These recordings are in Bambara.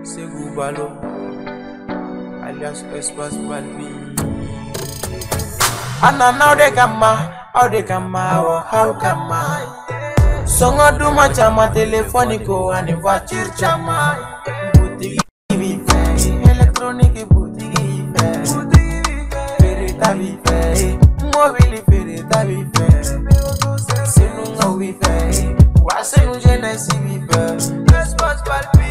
Segubalo, alias Espace Balbi. Anna now they how they or how Songo duma chama telefonico and voiture chama. Boutique vive, electronic boutique Ferita vive, mobile ferita vive. Senunga vive, wasenu genesi vive. Espace Balbi.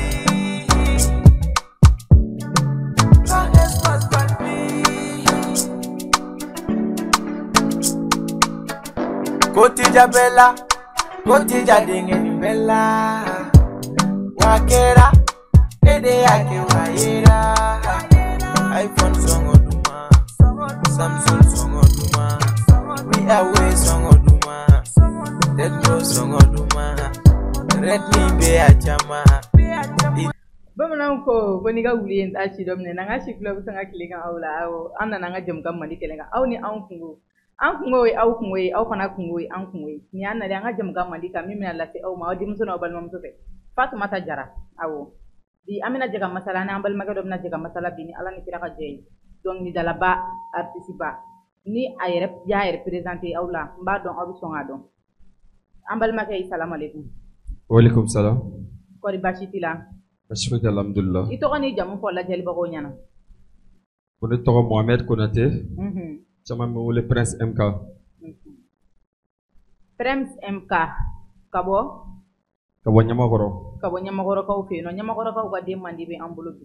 Kotija bella, kotija dingeni bella. Wakera, ede yake waira. iPhone songo duma, Samsung songo duma, Huawei songo duma, Tecno songo duma, Redmi be achama. Bamanan ko boni ga wuli en tashi domne nanga shi club sanga kilinga awla aw anna nanga jam kam mani kelenga aw ni an kungo we aw fana kungo we an kungo ni anna da nga jam kam mani kam mi na lati aw ma wadi musono bal mam sofe Fatumata Jara aw di amina jaga masala na ambal maga domna jaga masala bini ala ni kiraka jey donc ni dala ba artiste ba ni ay rep ya representer awla mba don aw songa don ambal maga assalamu alaikum wa alaikum salam ko ribashitila Ashhadu alhamdulillah. Ito kani jamu ko la jeli bako nyana. Kone toko Mohamed Konate. Chama le Prince MK. Prince MK. Kabo? Kabo Nyamakoro. Kabo Nyamakoro ka ufe no Nyamakoro ka ugade mandi be ambulo bi.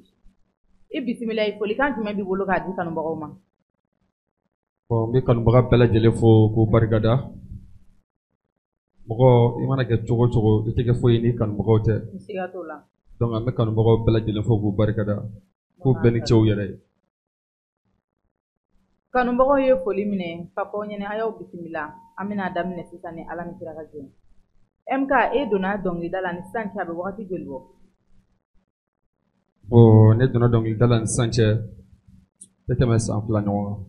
E bismillah ifoli kan tumi bi bolo ka di kanu bako ma. Bon be kanu baka bela jele fo ko barigada. Moko imana ke chogo iteke fo yini kanu bako te. Siga to la. Donc ame kanu bako bela jele fo ko barigada. Ko beni chew yere. Kanu bako ye foli mine papa nyene ayaw bismillah amina damne sisane ala ni kiraka je. MK e dona dongi dala ni sancha be wakati jolbo. Bo ne dona dongi dala ni sancha tete me san fla nyo.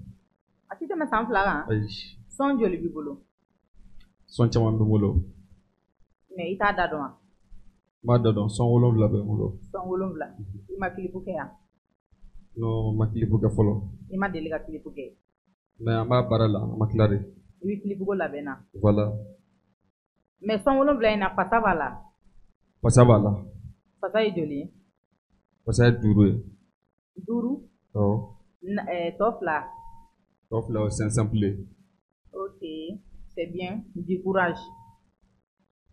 Ati teme san fla ga? Son joli bi bolo. Son chama be bolo. Me ita dadoma. Ma dadon son wolonvla be bolo. Son wolonvla. Ima klipu ke ya? No ma klipu ke folo. Ima delega klipu ke. Mais amba barala ma klare. Oui klipu go la bena. Voilà. Mais son wolonvla ina pasava la. Pasava la. Pasa e joli? Pasa duru. Duru? Oh. Tofla. Tofla c'est simple. Ok, c'est bien. Du courage.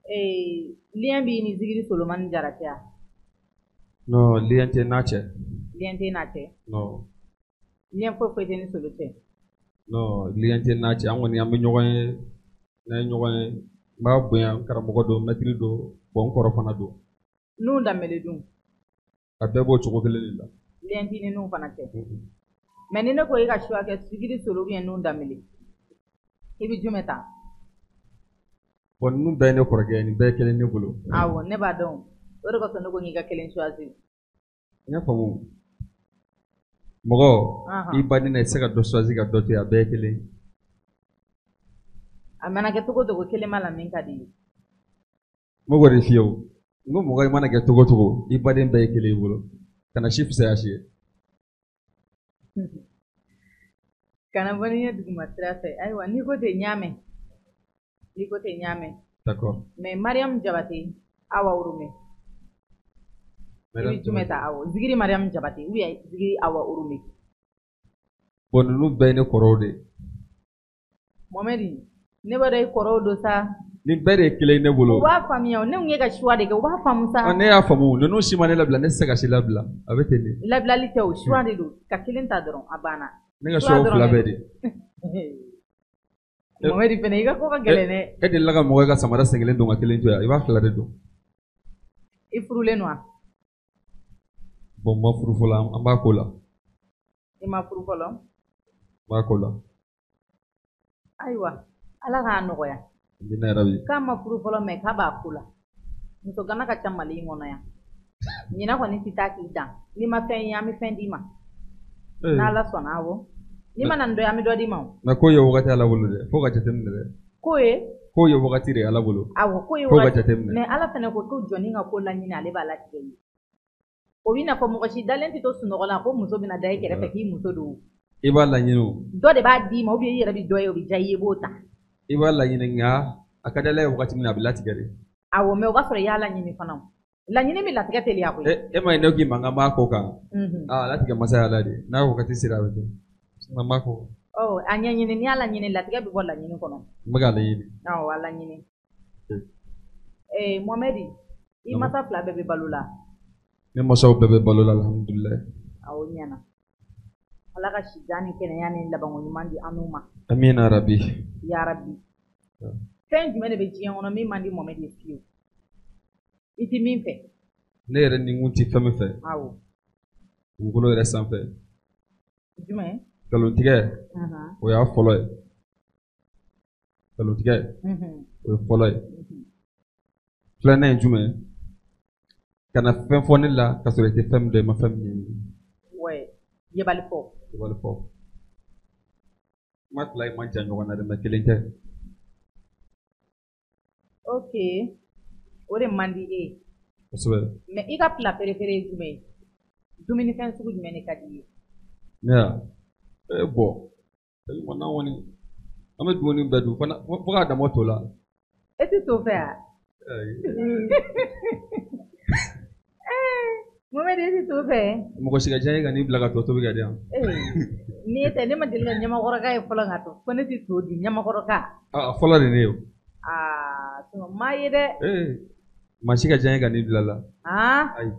Et lien bi ni zigiri Solomon Jaratia. No, lien te nache. Lien te nache. No. Lien fo fo te ni solution. No, lien te nache. Angoni ambe nyogoy na nyogoy ba buya karamogo do metri do bon koro fana do. Nu damele dum. Abebo choko kele la. Lien ti ni nu fana te. Mais ni ne ko ika shwa ke zigiri solo bien nu damele. Ibi jumeta. Bon nu be ne korge ni be kele ne bolo. Awo ne ba don. Oro ko sono ko ngiga kelen choisir. Nya famu. Mogo ibadi na seka do choisir ga dote ya be kele. Amana ke togo kele mala min kadi. Mogo re fiyo. Ngo mogo imana ke togo ibadi be kele bolo. Kana shift sa yashi. Kana bani ya duguma trase. Aywa ni ko te nyame. D'accord. Mais Mariam Jabate, awa urume. Ibi jumeta awo. Zigiri Mariam Jabate, oui, zigiri awa urume. Bon, nous ben korode. Momedi, ne bade korodo sa. Ni bere kele ne bolo. Wa famiya, ne nge ka shwa de ke wa famu sa. Ne ya famu, no shimane labla ne seka shi labla. Abete ni. Labla li tew shwa de do, ka kilenta doron abana. Ne ga shwa fla bedi. Momedi pene iga ko ka gelene. E de laga mo ga samara sengelen do ngakelen to ya. Iba klare do. Ifrule noa. Bon ma furu fola amba kola. Ima furu folo. Ba kola. Aywa, ala ga no ya. Bina rabi. Kama furu folo me ka ba kula. Nto gana ka chamali ngono ya. Nyina ko ni sitaki dan. Ni ma fen ya mi fen di ma. Na la sona wo. Ni mana ndo ya mi do di ma. Na ko yo wakati ala bolo de. Fo ga chatem de. Ko yo wakati re ala bolo. Awo ko yo wakati. Me ala fene ko joni nga ko la nyina ale ba la tigeni. o bina fɔ mɔgɔ si dalen tɛ to sunɔgɔ la ko muso bɛna da i kɛrɛfɛ k'i muso don I b'a laɲini o. dɔ de b'a d'i ma ou bien i yɛrɛ bɛ dɔ ye o bɛ diya i ye i b'o ta I b'a laɲini nka a ka di Ala ye wagati min na a bɛ latigɛ de. awɔ mais o b'a sɔrɔ i y'a laɲini fana laɲini bɛ latigɛ teliya koyi E ma ye ne k'i ma n ka b'a ko kan latigɛ masa y'Ala de n'a wagati sera a bɛ kɛ n b'a ko. a ɲɛɲini n'i y'a laɲini latigɛ bɛ bɔ laɲini kɔnɔ N bɛ k'a laɲini. awɔ a laɲini Mohamɛdi i masa fila bɛɛ bɛ balo la ne masaw bɛɛ bɛ balo la alhamdulilayi. awɔ ɲɛna Ala ka sijan ni kɛnɛya ni labanko ɲuman di an n'u ma Amina rabi. ya rabbi fɛn jumɛn de bɛ diɲɛ kɔnɔ min man di Mohamɛdi ye fiyewu i tɛ min fɛ ne yɛrɛ ni n kun tɛ fɛn min fɛ awɔ dugukolo yɛrɛ sanfɛ jumɛn nkalontigɛ o y'a fɔlɔ ye nkalontigɛ o ye fɔlɔ ye filanan ye jumɛn ka na fɛn fɔ ne la ka sɔrɔ i tɛ fɛn min dɔn i ma fɛn min ye yebali fɔ kuma fila in ma jan ɲɔgɔn na dɛ mɛ kelen tɛ ok o de man di e kosɛbɛ mais i ka plat préféré ye jumɛn ye dumunifɛn sugu jumɛn de ka di ye ne ya bɔ ɲumanna kɔni an bɛ dumuni bɛɛ dun fo k'a damɔ to la e tɛ to fɛ wa Mohamɛdi e tɛ to fɛ mɔgɔ si ka diya ye ka n'i bila ka to tobi ka di yan ni e tɛ ne ma deli ka ɲamakɔrɔka ye fɔlɔ ka to ko ne tɛ to di ɲamakɔrɔka fɔlɔ de ne ye maa ye dɛ maa si ka diya ye ka n'i bila la ayi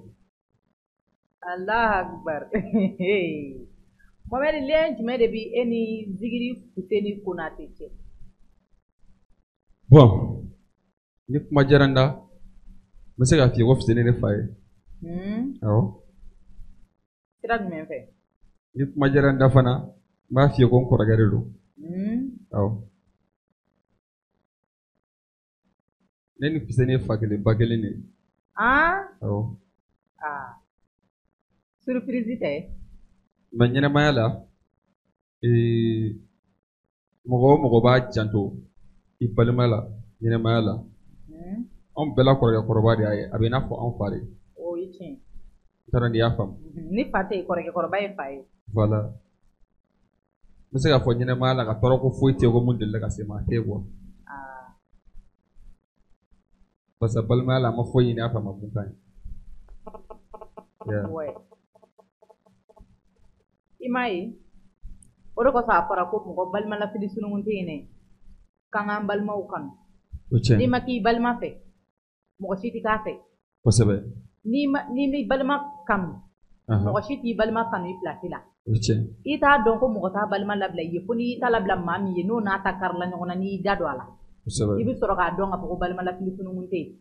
Allahu Akbar Mohamɛdi lien jumɛn de bɛ e ni Zigiri Fuseni Konate cɛ bon ni kuma diyara n da n bɛ se k'a f'i ye ko Fuseni ne fa ye awɔ sira jumɛn fɛ ni kuma diyara n da fana n b'a f'i ye ko n kɔrɔkɛ de don awɔ ne ni Fuseni ye fa kelen ba kelen de ye awɔ surprise tɛ mɛ ɲɛnɛmaya la mɔgɔ o mɔgɔ b'a janto i balima la ɲɛnɛmaya la anw bɛɛ la kɔrɔkɛkɔrɔba de y'a ye a bɛ i n'a fɔ anw fa de o ye tiɲɛ n t'a dɔn n'i y'a faamu ni fa tɛ yen kɔrɔkɛkɔrɔba ye fa ye voilà n bɛ se k'a fɔ ɲɛnɛmaya la ka tɔɔrɔ ko foyi tɛ yen ko mun delila ka se ma a tɛ yen parce que balimaya la a ma foyi ɲini a fɛ a ma mun ka ɲi i m'a ye o de kosɔn a fɔra ko mɔgɔ balima lafili sununkun tɛ yen dɛ k'an k'an balimaw kanu n'i ma k'i balima fɛ mɔgɔ si tɛ k'a fɛ kosɛbɛ n'i m'i balima kanu mɔgɔ si t'i balima kanu i pilasi la i t'a dɔn ko mɔgɔ t'a balima labila i ye fo n'i t'a labila maa min ye n'o n'a ta karila ɲɔgɔn na n'i y'i da don a la i bɛ sɔrɔ k'a dɔn k'a fɔ ko balima lafili sununkun tɛ yen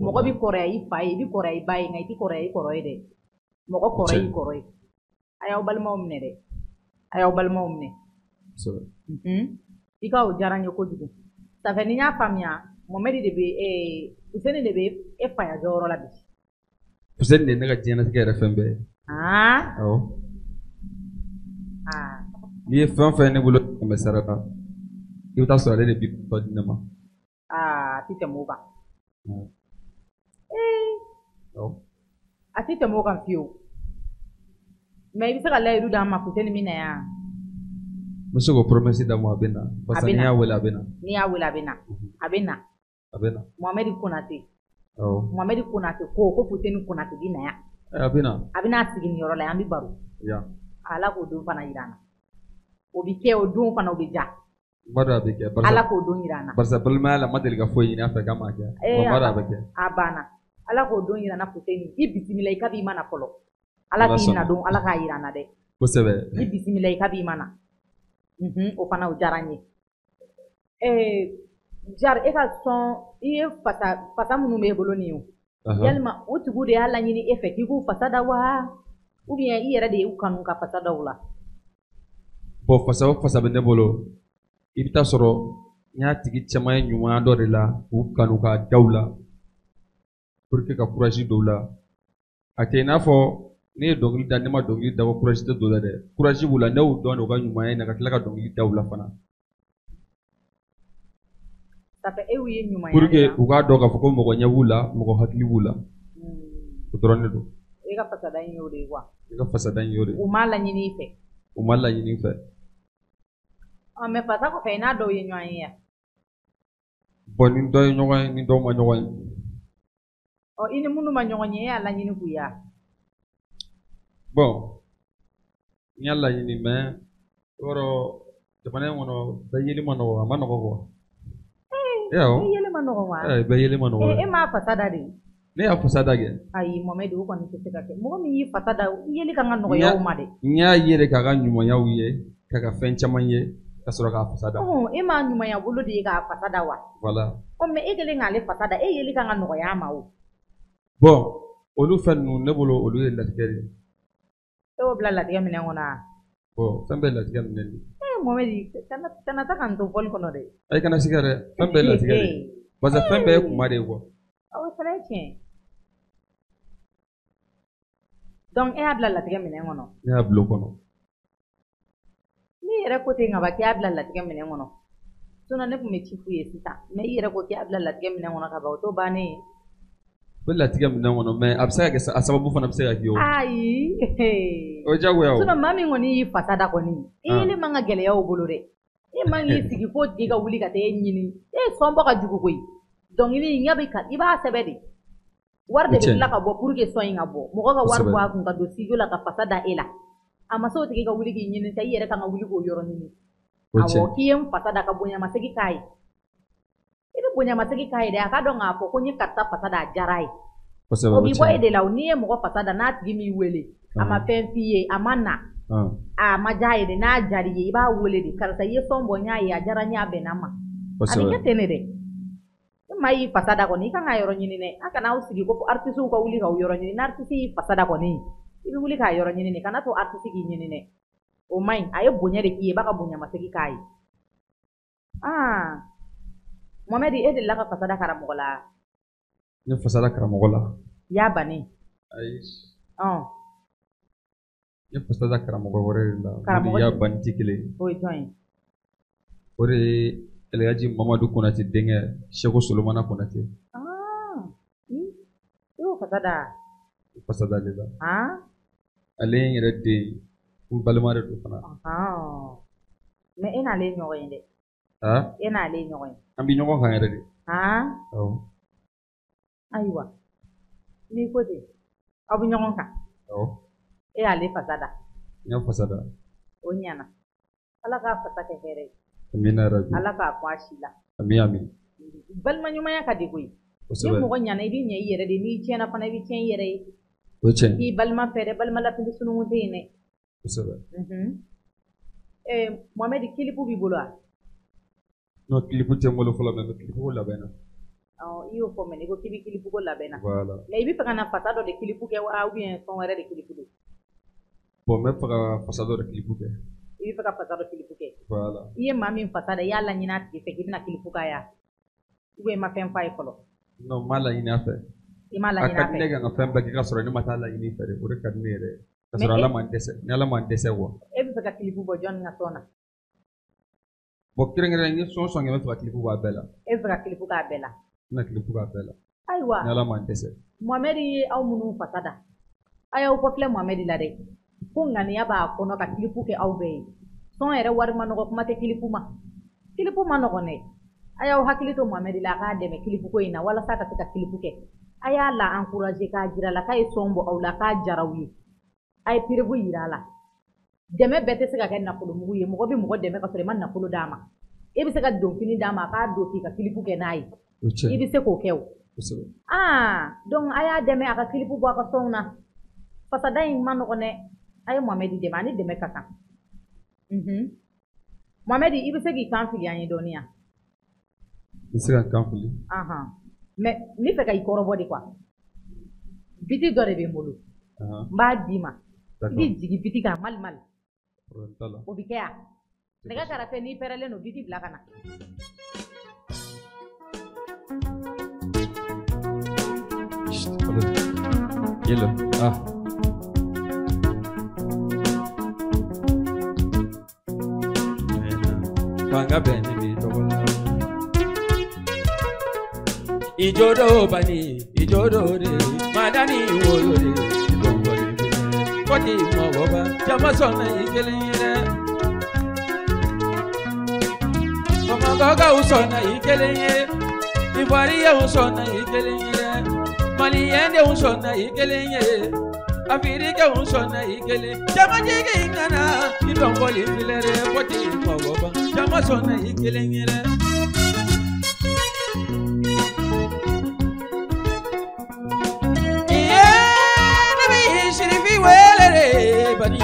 mɔgɔ bɛ kɔrɔya i fa ye i bɛ kɔrɔya i ba ye nka i tɛ kɔrɔya i kɔrɔ ye dɛ mɔgɔ kɔrɔ y'i kɔrɔ ye a y'aw balimaw minɛ dɛ a y'aw balimaw minɛ i ka o diyara n ye kojugu ça fait ni n y'a faamuya Mohamɛdi de bɛ Fuseni de bɛ e faya jɔyɔrɔ la bi Fuseni de ye ne ka diɲɛlatigɛ yɛrɛ fɛn bɛɛ ye awɔ n'i ye fɛn o fɛn ne bolo kɛmɛ sara la i bɛ taa sɔrɔ ale de bi dɔ di ne ma a tɛ tɛmɛ o kan a tɛ tɛmɛ o kan fiyewu mais i bɛ se ka layidu d'an ma Fuseni min na yan n bɛ se k'o promesse d'a ma a bɛ na parce que n'i y'a wele a bɛ na n'i y'a wele a bɛ na a bɛ na Mohamɛdi Konate Mohamɛdi Konate ko Fuseni Konate bɛ na yan a bɛ na a bɛ n'a sigi nin yɔrɔ la yan an bɛ baro Ala k'o don fana jira an na o bɛ kɛ o don fana o bɛ ja n b'a dɔn a bɛ kɛ Ala k'o don jira an na parce que balimaya la n ma deli ka foyi ɲini a fɛ k'a m'a kɛ n b'a dɔn a bɛ kɛ a banna Ala k'o don jira an na Fuseni i bisimila i kab'i mana fɔlɔ Ala k'i na don Ala k'a jira an na dɛ kosɛbɛ i bisimila i kab'i mana o fana o diyara n ye Jar e ka sɔn i ye fasa minnu b'e bolo nin ye yalima o tigiw de y'a laɲini e fɛ k'i k'u fasa da wa ou bien i yɛrɛ de y'u kanu ka fasa da u la bon fasa o fasa bɛ ne bolo i bɛ taa sɔrɔ n y'a tigi caman ye ɲumanya dɔ de la k'u kanu k'a da u la pour que ka courage don u la a tɛ i n'a fɔ ne ye dɔnkili da ne ma dɔnkili da ko courage tɛ don u la dɛ courage b'u la ne y'u dɔn de u ka ɲumanya in na ka tila ka dɔnkili da u la fana pour que u k'a dɔn k'a fɔ ko mɔgɔ ɲɛ b'u la mɔgɔ hakili b'u la o dɔrɔn de don I ka fasada in y'o de ye wa? I ka fasada in y'o de ye. U m'a laɲini i fɛ. U m'a laɲini i fɛ. Mais fasa kɔfɛ i n'a dɔw ye ɲɔgɔn ye ya? Bon ni dɔ ye ɲɔgɔn ye ni dɔw ma ɲɔgɔn ye. I ni minnu ma ɲɔgɔn ye e y'a laɲini k'u ye wa? Bon n y'a laɲini mais yɔrɔ jamana in kɔnɔ bɛɛ yeli ma nɔgɔ a ma nɔgɔ quoi. Bɛɛ yeli ma nɔgɔ wa? Bɛɛ yeli ma nɔgɔ. E m'a fasada de? Ne y'a fasada kɛ. Ayi Mohamed o kɔni tɛ se ka kɛ. Mɔgɔ min y'i fasada yeli kan ka nɔgɔya o ma de. N y'a ye de k'a ka ɲumanyaw ye k'a ka fɛn caman ye ka sɔrɔ k'a fasada. E m'a ɲumanya bolo de ye k'a fasada wa? Voilà. Mais e kɛlen k'ale fasada e yeli kan ka nɔgɔya a ma o. Bon olu fɛn ninnu ne bolo olu ye latigɛ de ye. E y'o bila latigɛ minɛn kɔnɔ wa? Bon fɛn bɛɛ ye latigɛ minɛn de ye. Mohamed kana taa k'an to fɔli kɔnɔ dɛ. Ayi kana siga dɛ fɛn bɛɛ ye latigɛ de ye. Parce que fɛn bɛɛ ye kuma de ye quoi. O fana ye tiɲɛ. Donc e y'a bila latigɛ minɛn kɔnɔ? Ne y'a bila o kɔnɔ. N'i yɛrɛ ko ten ka ban k'i y'a bila latigɛ minɛn kɔnɔ sinon ne tun bɛ ci f'u ye sisan mais i yɛrɛ ko k'i y'a bila latigɛ minɛn kɔnɔ ka ban o t'o bannen ye. O bɛ latigɛ minɛn kɔnɔ mais a bɛ se ka kɛ a sababu fana bɛ se ka k'i ye o. Ayi. O ye diyagoya o. Sinon maa min kɔni y'i fasada kɔni i yeli man ka gɛlɛya o bolo dɛ. E man k'i sigi fo tigi ka wuli ka taa e ɲini e sɔnbɔ ka jugu koyi. Dɔnkili i b'a sɛbɛ de. Wari de bɛ tila ka bɔ pour que sɔn in ka bɔ mɔgɔ ka wari bɔ a kun ka don studio la ka fasa da e la a ma se o tigi ka wuli k'i ɲini sa i yɛrɛ kan ka wuli k'o yɔrɔ ɲini awɔ k'i ye n fasa da ka bonyamasegin k'a ye i bɛ bonyamasegin k'a ye dɛ a ka dɔn k'a fɔ ko n ye karisa fasa da a diyara ye o b'i bɔ e de la o n'i ye mɔgɔ fasa da n'a tigi m'i wele a ma fɛn f'i ye a ma na a ma diya ye de n'a diyara i ye i b'a wele de karisa i ye fɛn bɔ n y'a ye a diyara n ye a bɛnna n ma a bɛ kɛ ten de dɛ. E maa y'i fasada kɔni i kan ka yɔrɔ ɲini dɛ a kana aw sigi ko artistes ka wuli k'aw yɔrɔ ɲini n'artiste y'i fasada kɔni i bɛ wuli k'a yɔrɔ ɲini de kana to artiste k'i ɲini dɛ o man ɲi a ye bonya de k'i ye i b'a ka bonyamasegin k'a ye. Mohamed e delila ka fasada karamɔgɔ la? Ne fasada karamɔgɔ la. I y'a bannen? Ayi. Ne fasada karamɔgɔ wɛrɛ de la. Karamɔgɔ y'a banni tɛ kelen ye. O ye jɔn ye? O de ye Elhaji Mamadu Konate denkɛ Seko Solomana Konate. I y'o fasada? Fasada de la. Ale ye n yɛrɛ den n balima de don fana. Mais e n'ale ye ɲɔgɔn ye dɛ. E n'ale ye ɲɔgɔn ye. An bɛ ɲɔgɔn kan yɛrɛ de. Awɔ. Ayiwa n'i ko ten aw bɛ ɲɔgɔn kan. Awɔ. E y'ale fasada. N y'a fasada. O ɲɛna Ala k'a fasa kɛ hɛrɛ ye. Amina yarabi. Ala k'a kun a si la. Amin. Balima ɲumanya ka di koyi. Ni mɔgɔ ɲana i bɛ ɲɛ i yɛrɛ de n'i tiɲɛna fana i bɛ tiɲɛ i yɛrɛ ye. O tiɲɛ. K'i balima fɛ dɛ balima lafili sununkun tɛ yen dɛ. Kosɛbɛ. Mohamed kilipu b'i bolo wa? Non kilipu tɛ n bolo fɔlɔ mais kilipu ko labɛnna. I y'o fɔ mais n'i ko k'i bɛ kilipu ko labɛnna. Voilà. Mais i bɛ fɛ ka na fasa dɔ de kilipu kɛ wa ou bien fɛn wɛrɛ de kilipu don? Bon n bɛ fɛ ka fasa dɔ de kilipu kɛ. I bɛ fɛ ka fasa dɔ kilipu kɛ? Voilà. I ye maa min fasa da i y'a laɲini a tigi fɛ k'i bɛna kilipu k'a ye ou bien i ma fɛn f'a ye fɔlɔ? Non n m'a laɲini a fɛ. I m'a laɲini a fɛ? A ka di ne ka n ka fɛn bɛɛ kɛ ka sɔrɔ ne ma taa laɲini fɛ de o de ka di ne yɛrɛ ye. Ka sɔrɔ Ala ma n dɛsɛ ni Ala ma n dɛsɛ quoi. E bɛ fɛ ka kilipu bɔ jɔn ka tɔn na? Bon kɛrɛnkɛrɛnnen n ye sɔn n bɛ fɛ ka kilipu b'a bɛɛ la. E bɛ fɛ ka kilipu k'a bɛɛ la? N bɛna kilipu k'a bɛɛ la. Ayiwa ni Ala ma n dɛsɛ. Mohamed ye aw minnu fasada a y'aw kɔfilɛ Mohamed la dɛ ko ŋaniya b'a kɔnɔ ka kilipu kɛ aw bɛɛ ye sɔn yɛrɛ wari ma nɔgɔ kuma tɛ kilipu ma nɔgɔn dɛ a y'aw hakili to Mohamed la a k'a dɛmɛ kilipu ko in na walasa ka se ka kilipu kɛ a y'a la encourager k'a jira la k'a ye sɔn bɔ aw la k'a jara aw ye a ye perebu yira a la dɛmɛ bɛɛ tɛ se ka kɛ nafolomugu ye mɔgɔ bɛ mɔgɔ dɛmɛ ka sɔrɔ i ma nafolo d'a ma e bɛ se ka dɔnkili d'a ma k'a don k'i ka kilipu kɛ n'a ye i bɛ se k'o kɛ o. Donc a y'a dɛmɛ a ka kilipu bɔ a ka sɔnw na fasada in ma nɔgɔn dɛ a ye Mohamed dɛmɛ ani dɛmɛ ka kan. Mohamed i bɛ se k'i kan fili an ye dɔɔni wa? N bɛ se ka n kan fili. Mais n bɛ fɛ ka i kɔrɔbɔ de quoi biti dɔ de bɛ n bolo n b'a d'i ma i bɛ jigin biti kan mali o bɛ kɛ wa? Nɛgɛ kɛrɛfɛ n'i pɛrɛlen don biti bila ka na. Yelo. Fanga beni bi tobola. Ijodo bani, ijodo de, madani woyo de, ijodo foti mo boba jama sonna ikelere mama gaga usonna ikelere Ivaria usonna ikelere Maliende usonna ikelere Afirika usonna ikelere jama jige ingana idongoli filere foti mo boba jama sonna ikelere Bani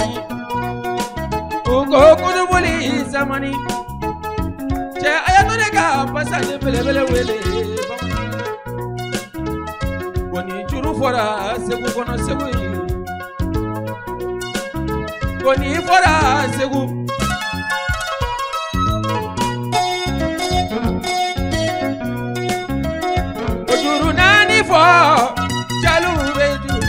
Ugo kudubuli zamani Che ayatone ka pasale bele bele wele Koni juru fora segu kono segu Koni fora segu Ojuru nani fo Jalu be juru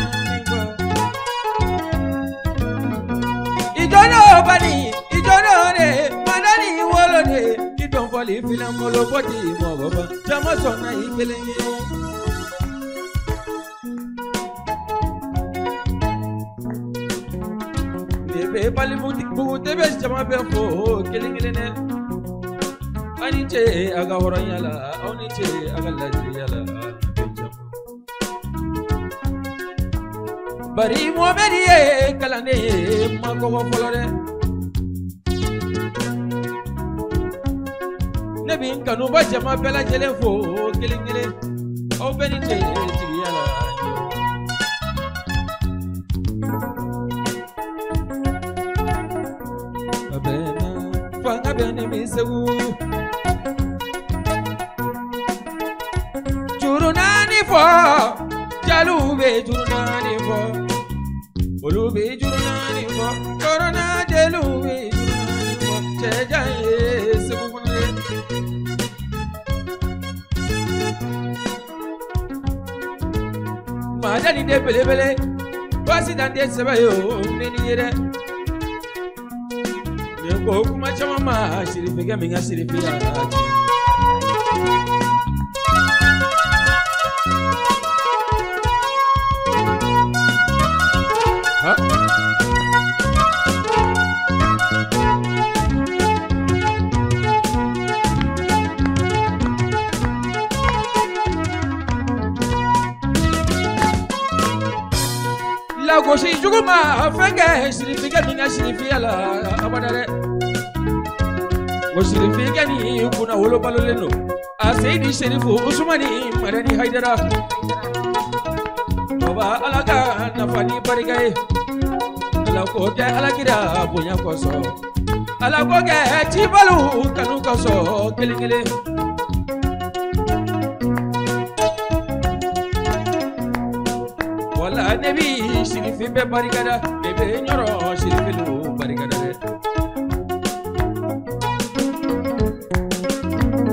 Bani, Ijonore, Manani Wolode, you don't fall if you don't follow body, Mogoba, Jamasona, killing you. The paper boot, the best Jamabe for killing it. Aniche, Agahorayala, Oniche, Agalajala. Bari Mohamedie, Kalane, Mako Folore. Nebin Kanuba Jama Bella Jelefo, killing it. Oh, Benite, Tiviala. Abena, Fangabene Misewu Jurunani for Jalube, Jurunani for Olube, Jurunani for Corona, Jelube, Jurunani for Chejaye, Sebune. Madani de Pelebele, President de Sebayo, many years. You go to my chama, she'll be becoming a city. La goshi juguma fenge shirifiga minga shirifiala abadare goshirifiga ni kuna wolo baloleno asaidi sherifu usmani marani haidara baba alaga nafani barigaye ala ko ke alagira bonya koso ala ko ke tibalu kanu koso kelingele wala nebi shirifi be barigada bebe nyoro shirifi lu barigada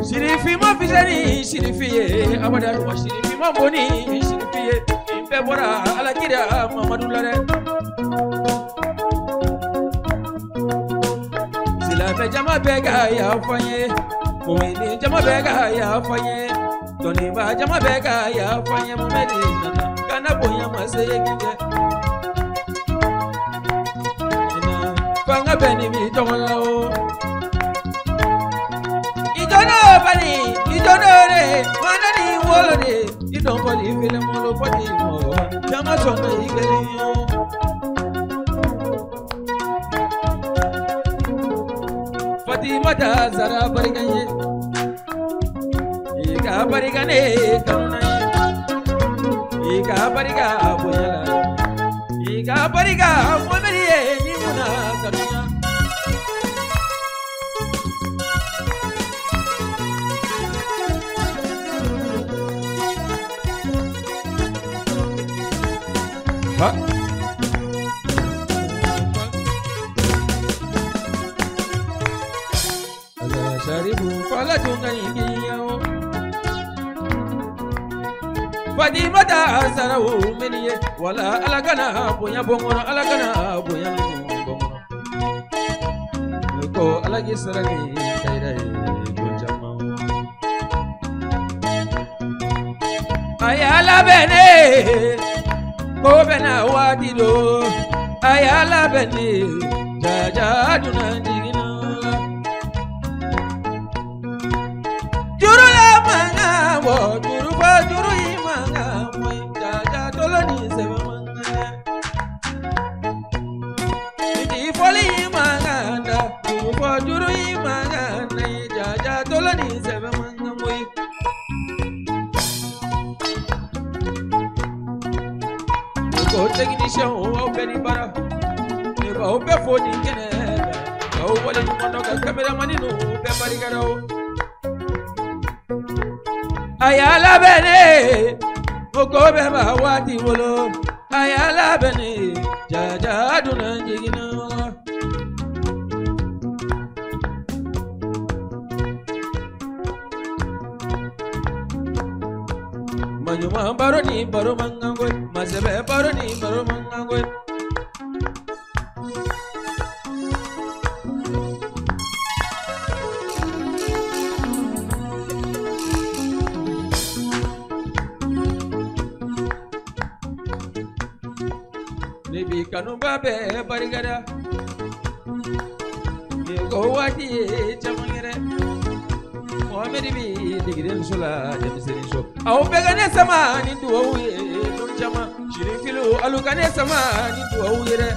shirifi ma fizani shirifi abada wa shirifi ma boni shirifi be bora ala kida mamadou lare sila be jama bega ya fanye moini jama bega ya fanye doni ba jama bega ya fanye momedi kana bonya masegenge Fanga beni mi tongo Ijono bani Ijono re Manani wolode Idon poli file molo poti mo Jama sonda igele yo Fatima da zara bariganye Iga barigane kanuna Iga bariga boyala Iga bariga momerie ni muna karunya Ha Ala sharibu fala tunga ingiyo Fatima da zarawu meniye wala alagana bonya bongono alagana bonya bongono ko alagi saragi kairai gonjama ayala bene ko bena wadido ayala bene jaja duna jigina juru la manga wo juru ba juru imanga moi jaja toloni sebe manga idi foli imanga da juru ba juru imanga nei jaja toloni sebe manga moi ko technicien o beni bara e ba o be foni kene o wala ni mono ka camera mani no be bari garo ayala bene o ko be ba wati wolo ayala bene jaja duna jigina Manyuma baro ni baro mangangoy masebe baro ni baro mangangoy Nebi kanumba be barigada go wati chamangere Mohamed bi digiren sula jamisiri so aw begane sama ni duwaye don jama shirin filu alukane sama ni duwaye re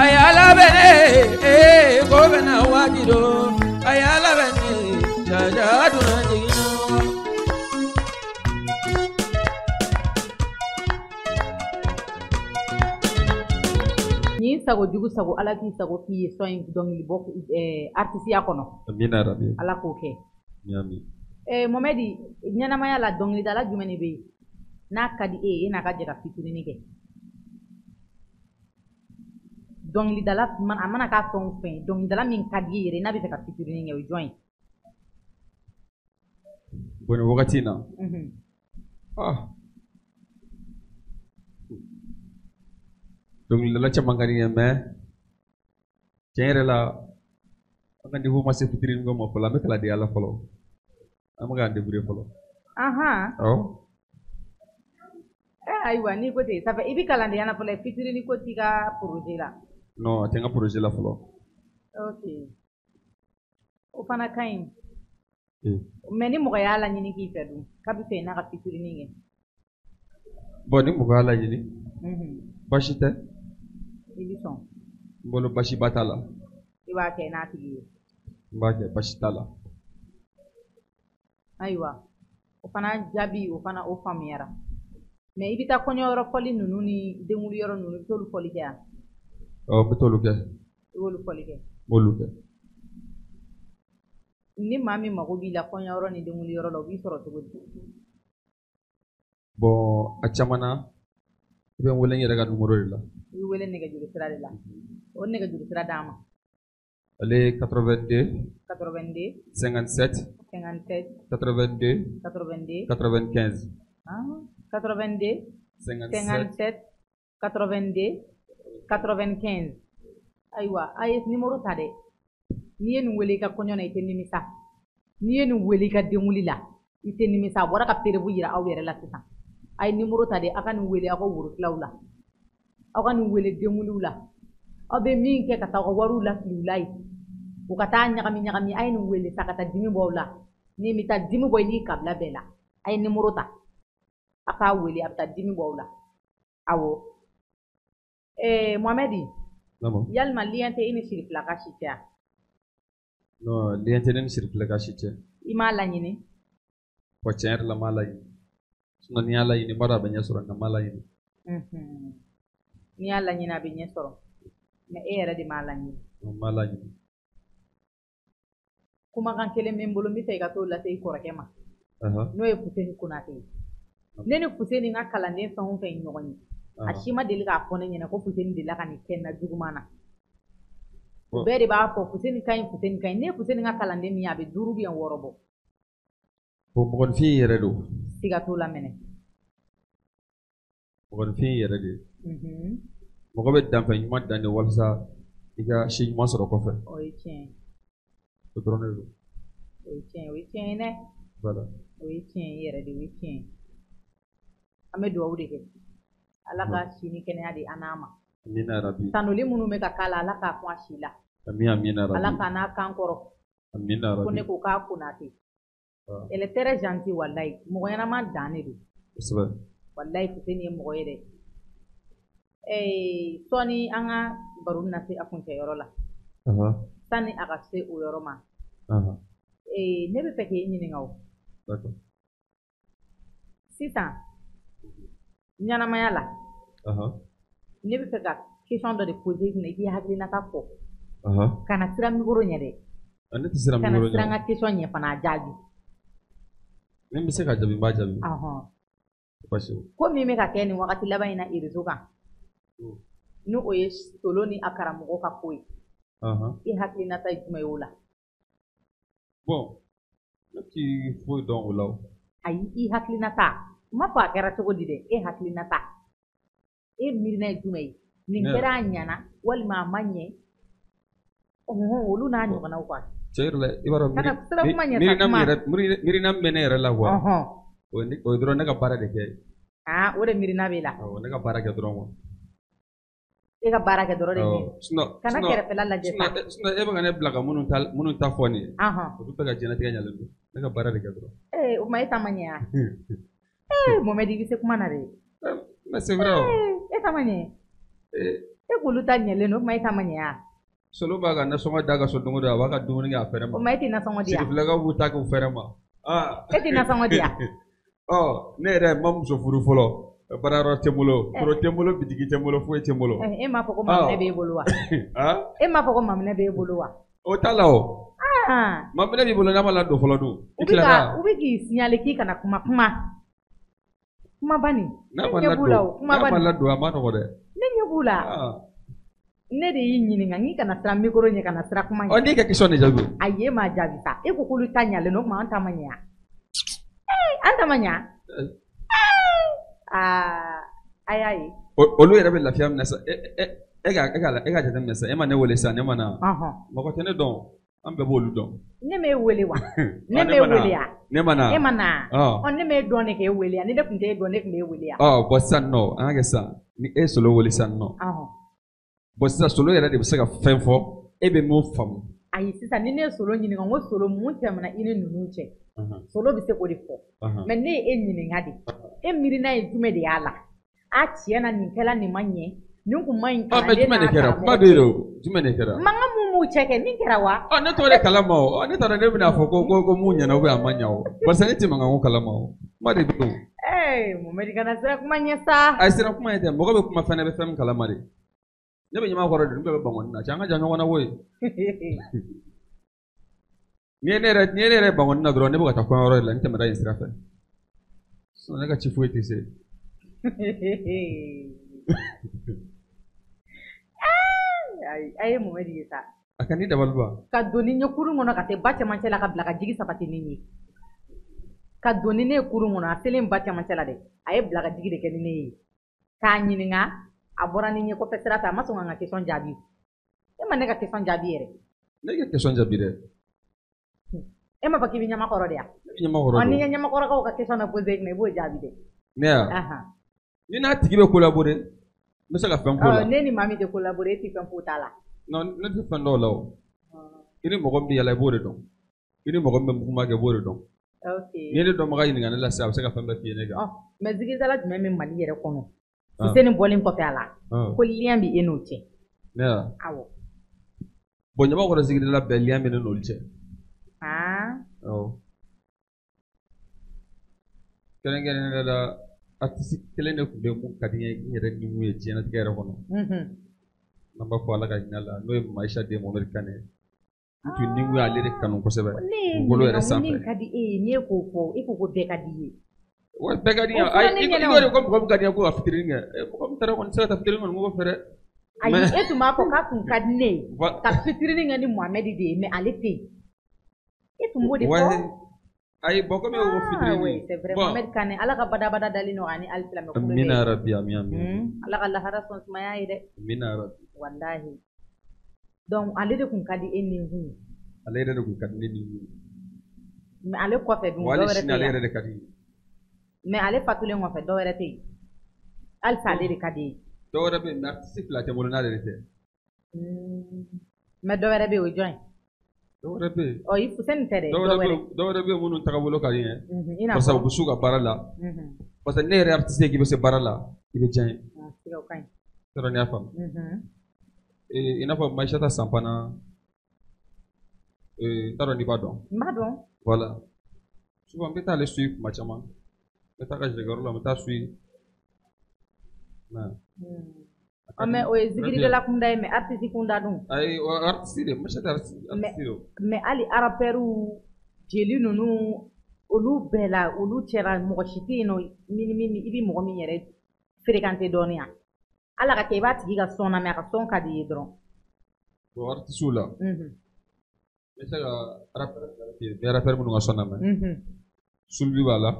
ayala bene go bena wajido ayala bene jaja duna jigino sago jugu sago ala ki sago ki soin dongli bok artiste ya kono amina rabbi ala ko ke nyami momedi nyana maya la dongli dala jumeni be na kadi na ka jega fituni ni ke dongli dala man amana ka son fe dongli dala min kadi yere na be ka fituni ni ngi join bono wakati na donc la chamangani me tiere la ngandi fu ma se fitiri ngomo ko la me kala di ala folo amaga debure folo aha oh aywa ni ko te ça fait ibi kala ndi yana folo fitiri ni ko tiga projet la no tenga projet la folo okay o fana kain mais ni mo ya la ni ki fedu kabi fe na ka fitiri ni nge boni mo ga la ni bashite Ilison. Mbolo bashi batala. Iwa ke na tigi. Mbake bashi tala. Aywa. O fana jabi o fana o famiyara. Me ibita konyo yoro foli nunu ni demuli yoro nunu tolu foli ke. Oh betolu ke. Wolu foli ke. Wolu ke. Ni mami mago bi la konyo yoro ni demuli yoro lo bi soro to godi. Bo achamana ibe wole ngi daga numero la. Wele nega juri sira de la o nega juri sira dama ale 82 57 82 95 82 57 82 95 aywa ayes numéro ta de ni en wele ka konyo na ite nimisa ni en wele ka demuli la ite nimisa bora ka pere bu yira awere la tisa ay numéro ta de aka ni wele ako wuru lawla akan wele demulu la abe min ke kata waru la lulai u kata nyakami ay no wele sakata dimi bowla ni mita dimi boy ni kabla bela ay numéro ta aka wele abta dimi bowla awo Mohamedi namo yalma liante ini shirif la kashita no liante ni shirif la kashita imala nyini po cher la mala yi suna ni ala yi ni mara banya sura na mala yi ni alla nyina be nyesoro me era di mala nyina mala yi kuma kan kele membolo mi tay ka to la tay ko rakema no e puteni kunate nene puteni nga kala ne fa hon fe nyogoni ashima deli ka fone nyina ko puteni de la kan kenna jugumana beri ba ko puteni kay ne puteni nga kala ne mi abe duru bi en worobo ko mo kon fi yere do siga to la mene mo kon fi yere de mo ko be dan fa nyuma dan de walsa iga shi nyuma soro ko fe o yitien to drone do o yitien ne voilà o yitien yere de yitien an bɛ dugawu de kɛ ala ka si ni kɛnɛya di an n'a ma amina rabi tanuli minnu bɛ ka k'a la ala k'a kun a si la amina rabi ala k'a n'a kan kɔrɔ amina ko rabi ne ko k'a Konate elle est très gentille wallahi mɔgɔ ɲɛnama dan de don kosɛbɛ wallahi Fuseni ye mɔgɔ ye dɛ sɔɔni an ka baro na se a kuncɛyɔrɔ la sani a ka se o yɔrɔ ma ne bɛ fɛ k'e ɲininka o sisan ɲɛnamaya la ne bɛ fɛ ka question dɔ de poser kunna i k'i hakilinata fɔ kana sira mikoro ɲɛ dɛ ne tɛ sira kana mikoro sira ɲɛ n ka question ɲɛ fana a jaabi ne bɛ se ka jaabi n b'a jaabi basi ko min bɛ ka kɛ nin wagati laban in na réseau kan ni o ye Solo ni a karamɔgɔ ka ko ye i hakilinata ye jumɛn ye o la bon ne tɛ foyi dɔn o la o ayi i hakilinata n m'a fɔ a kɛra cogo di dɛ e hakilinata e miirina ye jumɛn ye nin kɛra a ɲɛna walima a ma ɲɛ olu n'a ɲɔgɔnnaw quoi cɛ yɛrɛ la i b'a dɔn kana sira kuma ɲɛ sa kuma miirina min bɛ ne yɛrɛ la quoi o ye dɔrɔn ne ka baara de kɛ o de miirina b'e la ne ka baara kɛ dɔrɔn quoi e ka baara kɛ dɔrɔn de ɲɛ kana kɛrɛfɛla lajɛ sa e bɛ ka ne bila ka minnu ta fɔ nin ye olu bɛɛ ka diɲɛlatigɛ ɲalen don ne ka baara de kɛ dɔrɔn o ma e ta ma ɲɛ wa Mohamed i bɛ se kuma na dɛ mais c'est vrai e ta ma ɲɛ e k'olu ta ɲɛlen don o ma e ta ma ɲɛ wa Solo b'a ka nasɔngɔ da ka so don o don a b'a ka dumuni kɛ a fɛrɛ ma o ma e tɛ nasɔngɔ di yan sirifilakaw b'u ta kɛ u fɛrɛ ma e tɛ nasɔngɔ di yan ne yɛrɛ n ma muso furu fɔlɔ baarayɔrɔ tɛ n bolo foro tɛ n bolo bitigi tɛ n bolo foyi tɛ n bolo e m'a fɔ ko maminɛ b'e bolo wa e m'a fɔ ko maminɛ b'e bolo wa o t'a la o maminɛ b'i bolo n'a ma ladon fɔlɔ dun u bɛ k'i signaler k'i kana kuma bani n'a ma ladon a ma nɔgɔ dɛ ne ɲɛ b'u la ne de y'i ɲininka n k'i kana sira mikoro ɲɛ kana sira kuma ɲɛ n'e ka question de jaabi ayi e m'a jaabi sa e ko k'olu ta ɲalen don o tuma an ta ma ɲɛ an ta ma ɲɛ a y'a ye olu yɛrɛ bɛ lafiya min na sa e ka jateminɛ sa e ma ne wele sa ne ma na mɔgɔ tɛ ne dɔn an bɛɛ b'olu dɔn ne m'e wele wa ne m'e wele ya ne ma na e ma na ne m'e dɔn ne k'e wele ya ni ne tun t'e dɔn ne tun b'e wele ya bɔn sisan nɔ an ka kɛ sisan ni e ye Solo wele sisan nɔ bɔn sisan Solo yɛrɛ de bɛ se ka fɛn fɔ e bɛ mun faamu ayi sisan ni ne ye Solo ɲininka n ko Solo mun tɛmɛna i ni ninnu cɛ Solo bɛ se k'o de fɔ mɛ ne ye e ɲininka de e miirina ye jumɛn de y'a la a tiɲɛ na nin kɛla nin ma ɲɛ nin kun ma ɲi kalanden n'a karamɔgɔ kuma bɛ yen o jumɛn de kɛra mankan mun b'u cɛ kɛ min kɛra wa ne t'o de kalama o ne t'a dɔn ne bɛna fɔ ko mun ɲɛna a ma ɲɛ o barisa ne tɛ mankan ko kalama o kuma de bɛ yen o Mohamed kana sira kuma ɲɛ sa a sira kuma ye dɛ mɔgɔ bɛ kuma fɛn bɛ fɛn min kalama de ne bɛ ɲamakɔrɔ de ne bɛɛ bɛ Bankɔni na cɛ an ka jan ɲɔgɔn na koyi ni ye ne yɛrɛ ye Bankɔni na dɔrɔn ne bɛ ka taa kɔɲɔyɔrɔ de la n tɛmɛna yen sira fɛ ne ka ci foyi tɛ se a ye Mohamed ye sa a ka ni dabali ban ka don ni ɲɛ kurun kɔnɔ ka se ba cɛmancɛ la ka bila ka jigi sabati ni ye ka don ni ne ye kurun kɔnɔ a selen ba cɛmancɛ la dɛ a ye bila ka jigi de kɛ ni ne ye k'a ɲininka a bɔra ni ɲɛ kɔfɛ sira fɛ a ma sɔn ka n ka question jaabi e ma ne ka question jaabi yɛrɛ ne ka question jaabi dɛ e ma fɔ k'i bɛ ɲamakɔrɔ de yan ni ye ɲamakɔrɔkaw ka question na posé kunna i b'o jaabi dɛ ne ya ni n'a tigi bɛ collaborer n bɛ se ka fɛn f'o la ne ni maa min tɛ collaborer e tɛ fɛn f'o t'a la non ne tɛ fɛn dɔw la o i ni mɔgɔ min bɛ yala i b'o de dɔn i ni mɔgɔ min bɛ muguma kɛ i b'o de dɔn ni ne dɔnbaga ɲininka ne la sisan a bɛ se ka fɛn bɛɛ f'i ye ne kan mais zigizala jumɛn bɛ Mali yɛrɛ kɔnɔ Fuseni bɔlen kɔfɛ a la ko lien bɛ e n'o cɛ ne ya awɔ bon ɲamakɔrɔ zigizala bɛɛ lien bɛ ne n'olu cɛ awɔ kɛrɛnkɛrɛnnenya la artiste kelen de tun bɛ mun ka di n ye n yɛrɛ ni mun ye diɲɛlatigɛ yɛrɛ kɔnɔ n'an b'a fɔ ala ka hinɛ la n'o ye Maïcha den Mohamed Kane n tun ni mun y'ale de kanu kosɛbɛ bolo yɛrɛ sanfɛ min ka di e ye n'i ye k'o fɔ e ko ko bɛɛ ka di i ye wa bɛɛ ka di n ye i ko de ko mɔgɔ min ka di n ye ko ka fitiri kɛ mɔgɔ min taara kɔni tɛ se ka taa fitiri kɔni ko fɛ dɛ ayi e tun b'a fɔ k'a tun ka di ne ye ka fitiri kɛ ni Mohamed de ye mais ale tɛ yen e tun b'o de fɔ ayi bɔn komi o fitiri c'est vrai Mohamed Kane ala ka badabada dalen nɔ ani alisilamɛ kulu bɛ amina yarabi amina ala ka lahara sɔn sumaya ye dɛ amina yarabi wallahi donc ale de tun ka di e ni hun ale yɛrɛ de tun ka di ne ni hun mais ale kɔfɛ dun wale sini ale yɛrɛ de ka di mais ale fatulen kɔfɛ dɔ wɛrɛ tɛ yen halisa ale de ka di ye dɔ wɛrɛ bɛ yen mais artiste fila tɛ n bolo n'ale de tɛ mais dɔ wɛrɛ bɛ yen o ye jɔn ye dɔ wɛrɛ bɛ yen ɔ i Fuseni tɛ dɛ dɔ wɛrɛ bɛ yen minnu tagabolo ka di n ye parce que u bɛ s'u ka baara la parce que ne yɛrɛ artiste k'i bɛ se baara la i bɛ diya n ye yɔrɔ ni y'a faamu i n'a fɔ Maïsata Sampana n t'a dɔn n'i b'a dɔn n b'a dɔn voilà souvent n bɛ taa ale suivre kuma caman n bɛ taa ka jɛgɛyɔrɔ la n bɛ taa suivre mais o ye zikiridala kunda ye mais artiste kunda dun ayi o artiste de Maïsata artiste de mais hali rappeuru jeli ninnu olu bɛɛ la olu cɛla mɔgɔ si tɛ yen nɔ i bɛ mɔgɔ min yɛrɛ fréquenté dɔɔnin yan ala ka kɛ i b'a tigi ka sɔn na mais a ka sɔn ka di ye dɔrɔn bon artiste la n bɛ se ka rappeur minnu ka sɔn na mɛ Sulbi b'a la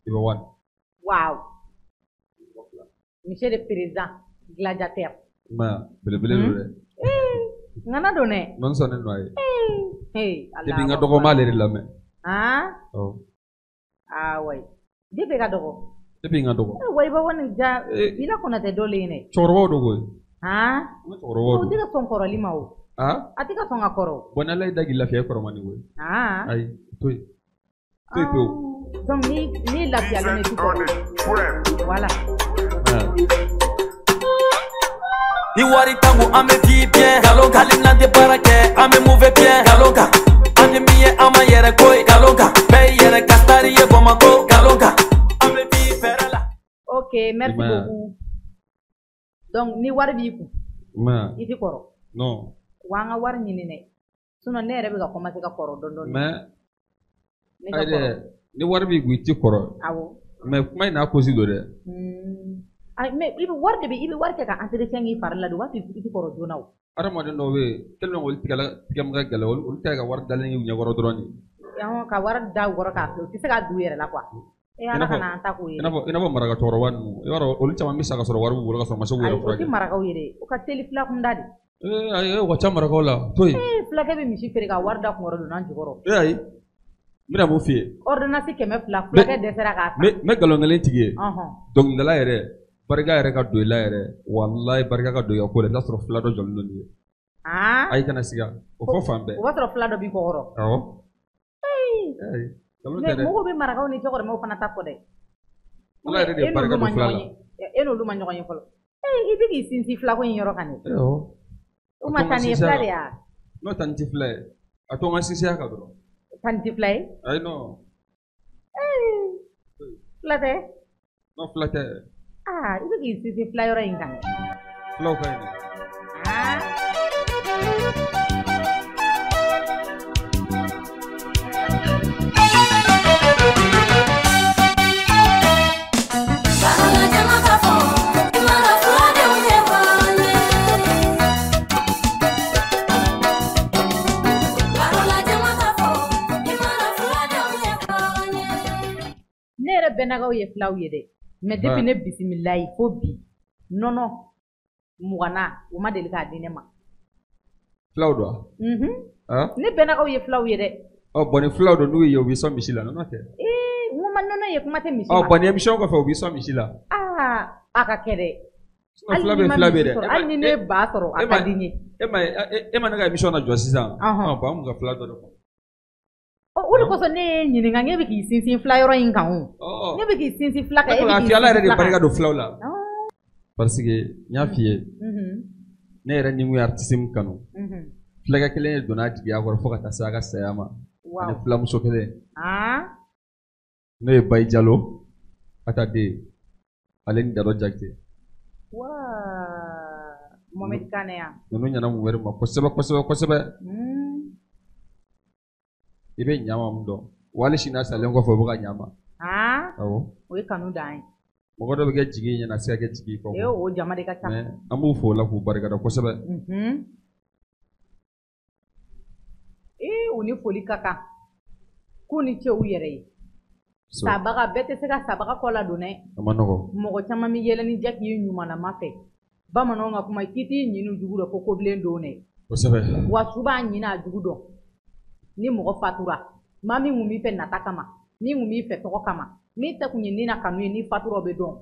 i bɛ wani waaw monsieur le président gladiateur ma belebele don dɛ ŋana don dɛ non sɔnnen don a ye depuis n ka dɔgɔ m'ale de lamɛn wayi depuis ka dɔgɔ depuis n ka dɔgɔ wayi ba wani ja i la kɔnɔ tɛ dɔlen ye dɛ cɛkɔrɔbaw do koyi cɛkɔrɔbaw o tɛ ka sɔn kɔrɔli ma o a tɛ ka sɔn ka kɔrɔ bon n'ala y'i da k'i lafiya i kɔrɔ man di koyi ayi to yen pewu donc ni lafiyalen de tu kɔrɔ voilà ni wari tangu an bɛ f'i bien galon kan hali n'an tɛ baara kɛ an bɛ move bien galon kan an tɛ min ye an ma yɛrɛ ko ye galon kan bɛɛ y'i yɛrɛ ka tari ye Bamako galon kan an bɛ f'i fɛrɛ la. ok merci beaucoup donc ni wari b'i kun i tɛ kɔrɔ non wa an ka wari ɲini dɛ sinon ne yɛrɛ bɛ ka commencer ka kɔrɔ dɔɔni dɔɔni mais ayi dɛ ni wari b'i kun i tɛ kɔrɔ awɔ mais kuma in n'a cause do dɛ mais i bɛ wari kɛ ka entretien k'i fari la de o b'a to i tɛ kɔrɔ joona o adamaden dɔw bɛ yen tellement olu tigɛma ka gɛlɛn olu tɛ ka wari dalen y'u ɲɛkɔrɔ dɔrɔn de ka wari da u kɔrɔ k'a filɛ u tɛ se k'a du yɛrɛ la quoi ala kana an ta k'o ye i n'a fɔ maraka cɛkɔrɔba ninnu i b'a dɔn olu caman bɛ sa ka sɔrɔ wari b'u bolo ka sɔrɔ ma se k'u yɛrɛ furakɛ o tɛ marakaw ye dɛ o ka teli filakunda de ayi o ka ca marakaw la to yen fulakɛ bɛ misi feere ka wari da kunkɔrɔ don n'an jukɔrɔ ayi n bɛna mun f'i ye ordonnance 200 fulakɛ dɛsɛra k'a ta n bɛ nkalon kelen tigi ye dɔnkilidala yɛrɛ barika yɛrɛ ka don i la yɛrɛ walayi barika ka don i ka ko la i b'a sɔrɔ fila dɔ jɔlen don nin ye ayi kana siga o fɔ fan bɛɛ o b'a sɔrɔ fila dɔ b'i kɔkɔrɔ awɔ mais mɔgɔw bɛ marakaw ni cɛkɔrɔbaw fana ta fɔ dɛ ala yɛrɛ de ye barika don fila la e n'olu ma ɲɔgɔn ye fɔlɔ i bɛ k'i sinsin filako in yɔrɔ kan dɛ o ma taa ni ye fila de ya n'o ta ni tɛ fila ye a to n ka sinsinya kan dɔrɔn ta ni tɛ fila ye ayi non fila tɛ non fila tɛ i bɛ k'i sinsin fila yɔrɔ in kan filaw ka ɲi dɛ ne yɛrɛ bɛnnakaw ye filaw ye dɛ mais depuis ne bisimilayi fo bi nɔnɔ mugana o ma deli k'a di ne ma filaw don ne bɛnnakaw ye filaw ye dɛ bon ni filaw don n'u ye u b'i sɔn misi la nɔnɔ tɛ n ko ma nɔnɔ ye kuma tɛ misi ma bon ni émission kɔfɛ u b'i sɔn misi la a ka kɛ dɛ fila bɛ fila bɛ dɛ hali ni ne ba sɔrɔ a ka di n ye e ma ne ka émission na jɔ sisan bon an mun ka fila dɔ de fɔ o de kosɔn ne ye ɲininka ne bɛ k'i sinsin fila yɔrɔ in kan o ne bɛ k'i sinsin fila kan e bɛ k'i sinsin ala yɛrɛ de barika don filaw la parce que n y'a f'i ye ne yɛrɛ ni n kun ye artiste min kanu fulakɛ kelen de donna a jigiya kɔrɔ fo ka taa se a ka saya ma ani filamuso kelen n'o ye Bayi Jalo Ataden ale ni Dado Jakite Mohamed Kane yan ninnu ɲɛna mun wɛrɛ ma kosɛbɛ kosɛbɛ kosɛbɛ i bɛ ɲama mun dɔn wali sini a salen kɔfɛ o bɛ ka ɲama awɔ o ye kanu dan ye mɔgɔ dɔ bɛ kɛ jigi ɲɛna a se ka kɛ jigi kɔ o jama de ka ca mais an b'u fo o la k'u barikada kosɛbɛ u ni foli ka kan k'u ni ce u yɛrɛ ye sabaga bɛɛ tɛ se ka sabaga kɔ la don dɛ a ma nɔgɔ mɔgɔ caman bɛ yɛlɛ ni jaki ye ɲumanama fɛ bamananw ka kuma k'i t'i ɲini jugu dɔn ko kobilen don dɛ kosɛbɛ wa su b'a ɲini a jugu dɔn ni mɔgɔ fatura maa min kun b'i fɛ nata kama min kun b'i fɛ tɔgɔ kama min tɛ kun ye ni na kanu ye ni fatura bɛ dɔn